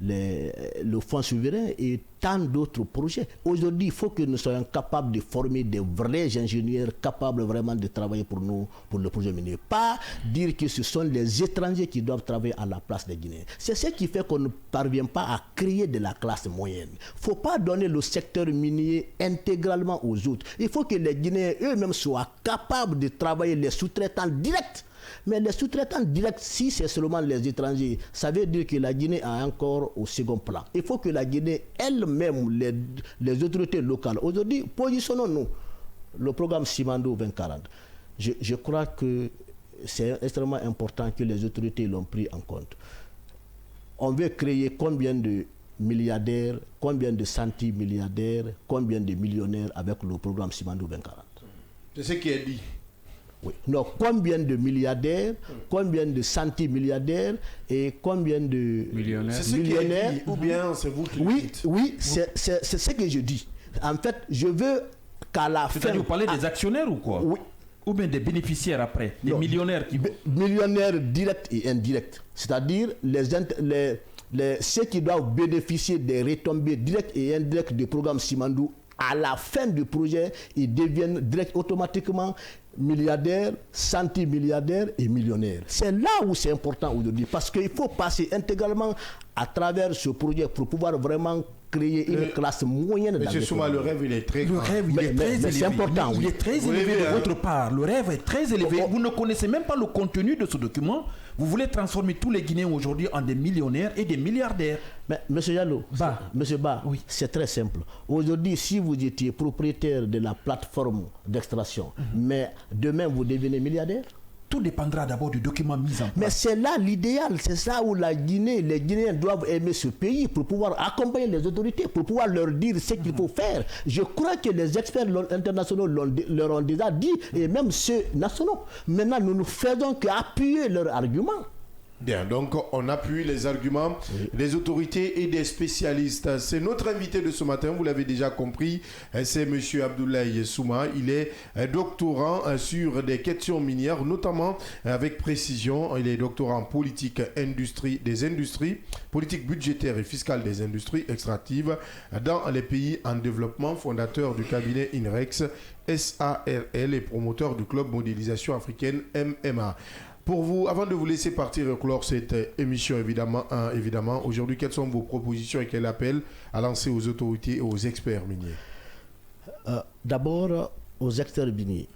le fonds souverain et tant d'autres projets. Aujourd'hui, il faut que nous soyons capables de former des vrais ingénieurs capables vraiment de travailler pour nous, pour le projet minier. Pas dire que ce sont les étrangers qui doivent travailler à la place des Guinéens. C'est ce qui fait qu'on ne parvient pas à créer de la classe moyenne. Il ne faut pas donner le secteur minier intégralement aux autres. Il faut que les Guinéens eux-mêmes soient capables de travailler les sous-traitants directs. Mais les sous-traitants directs, si c'est seulement les étrangers, ça veut dire que la Guinée a encore au second plan. Il faut que la Guinée elle-même, les autorités locales, aujourd'hui, positionnons-nous. Le programme Simandou 2040, je crois que c'est extrêmement important que les autorités l'ont pris en compte. On veut créer combien de milliardaires, combien de centimilliardaires, combien de millionnaires avec le programme Simandou 2040. C'est ce qui est dit. Oui. Non, combien de milliardaires, combien de centimilliardaires et combien de millionnaires. C'est ce qui est dit, ou bien c'est vous qui le dites? Oui, c'est ce que je dis. En fait, je veux qu'à la fin... C'est-à-dire, vous parlez des actionnaires ou quoi? Oui. Ou bien des bénéficiaires après, des millionnaires qui... Millionnaires directs et indirects. C'est-à-dire ceux qui doivent bénéficier des retombées directes et indirectes du programme Simandou. À la fin du projet, ils deviennent automatiquement milliardaires, centimilliardaires et millionnaires. C'est là où c'est important aujourd'hui, parce qu'il faut passer intégralement à travers ce projet pour pouvoir vraiment créer une classe moyenne. Monsieur Souma, le rêve, il est très grand. Le rêve, il est très élevé. C'est important. Il est très élevé de votre part. Le rêve est très élevé. Vous ne connaissez même pas le contenu de ce document. Vous voulez transformer tous les Guinéens aujourd'hui en des millionnaires et des milliardaires. Mais Monsieur Diallo, Monsieur Ba, oui, c'est très simple. Aujourd'hui, si vous étiez propriétaire de la plateforme d'extraction, mais demain vous devenez milliardaire. Tout dépendra d'abord du document mis en place. Mais c'est là l'idéal, c'est ça où les Guinéens doivent aimer ce pays pour pouvoir accompagner les autorités, pour pouvoir leur dire ce qu'il faut faire. Je crois que les experts internationaux leur ont déjà dit, et même ceux nationaux. Maintenant, nous ne faisons qu'appuyer leurs arguments. Bien, donc on appuie les arguments des autorités et des spécialistes. C'est notre invité de ce matin, vous l'avez déjà compris, c'est M. Abdoulaye Souma. Il est doctorant sur des questions minières, notamment avec précision. Il est doctorant en politique des industries, politique budgétaire et fiscale des industries extractives dans les pays en développement, fondateur du cabinet INREX, SARL et promoteur du club modélisation africaine MMA. Pour vous, avant de vous laisser partir et clore cette émission, évidemment, aujourd'hui, quelles sont vos propositions et quel appel à lancer aux autorités et aux experts miniers? D'abord, aux experts miniers,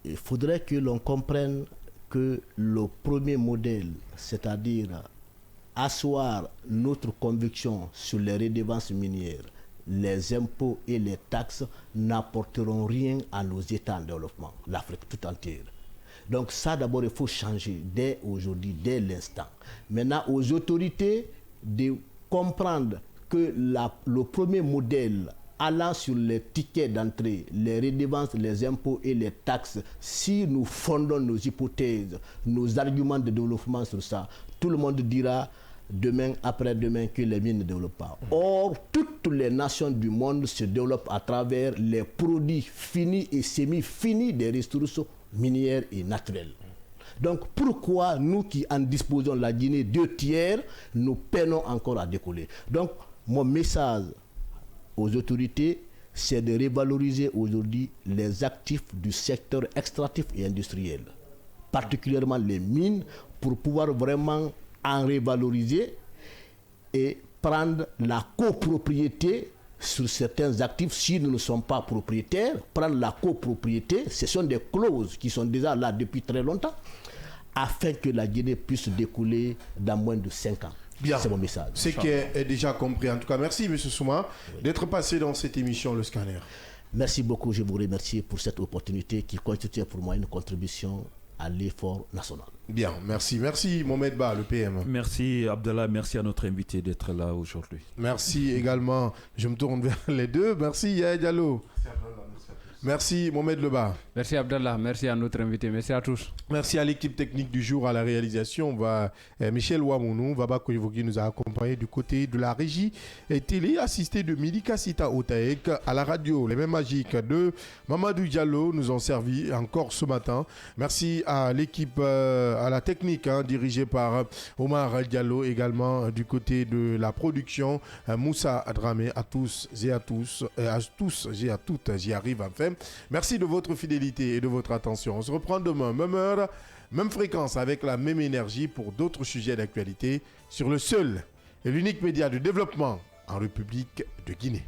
il faudrait que l'on comprenne que le premier modèle, c'est-à-dire asseoir notre conviction sur les redevances minières, les impôts et les taxes n'apporteront rien à nos États en développement, l'Afrique tout entière. Donc ça, d'abord, il faut changer dès aujourd'hui, dès l'instant. Maintenant, aux autorités de comprendre que le premier modèle allant sur les tickets d'entrée, les redevances, les impôts et les taxes, si nous fondons nos hypothèses, nos arguments de développement sur ça, tout le monde dira demain, après-demain, que les mines ne développent pas. Or, toutes les nations du monde se développent à travers les produits finis et semi-finis des ressources minières et naturelles. Donc, pourquoi nous qui en disposons la Guinée 2/3, nous peinons encore à décoller? Donc, mon message aux autorités, c'est de revaloriser aujourd'hui les actifs du secteur extractif et industriel, particulièrement les mines, pour pouvoir vraiment en revaloriser et prendre la copropriété sur certains actifs. Si nous ne sommes pas propriétaires, prendre la copropriété, ce sont des clauses qui sont déjà là depuis très longtemps, afin que la Guinée puisse découler dans moins de 5 ans. Bien. C'est mon message. C'est qui est déjà compris. En tout cas, merci M. Souma d'être passé dans cette émission Le Scanner. Merci beaucoup. Je vous remercie pour cette opportunité qui constitue pour moi une contribution à l'effort national. Bien, merci. Merci Mohamed Ba, le PM. Merci Abdallah, merci à notre invité d'être là aujourd'hui. Merci également. Je me tourne vers les deux. Merci Yaya Diallo. Merci Mohamed Leba. Merci Abdallah, merci à notre invité, merci à tous. Merci à l'équipe technique du jour, à la réalisation. Michel Ouamounou, Baba Koyevogi nous a accompagnés du côté de la régie et télé, assisté de Milika Sita Otaek. À la radio, les mêmes magiques de Mamadou Diallo nous ont servi encore ce matin. Merci à l'équipe, à la technique dirigée par Omar Diallo, également du côté de la production, Moussa Dramé, à tous et à toutes, j'y arrive enfin. Merci de votre fidélité et de votre attention. On se reprend demain, même heure, même fréquence, avec la même énergie pour d'autres sujets d'actualité sur le seul et l'unique média de développement en République de Guinée.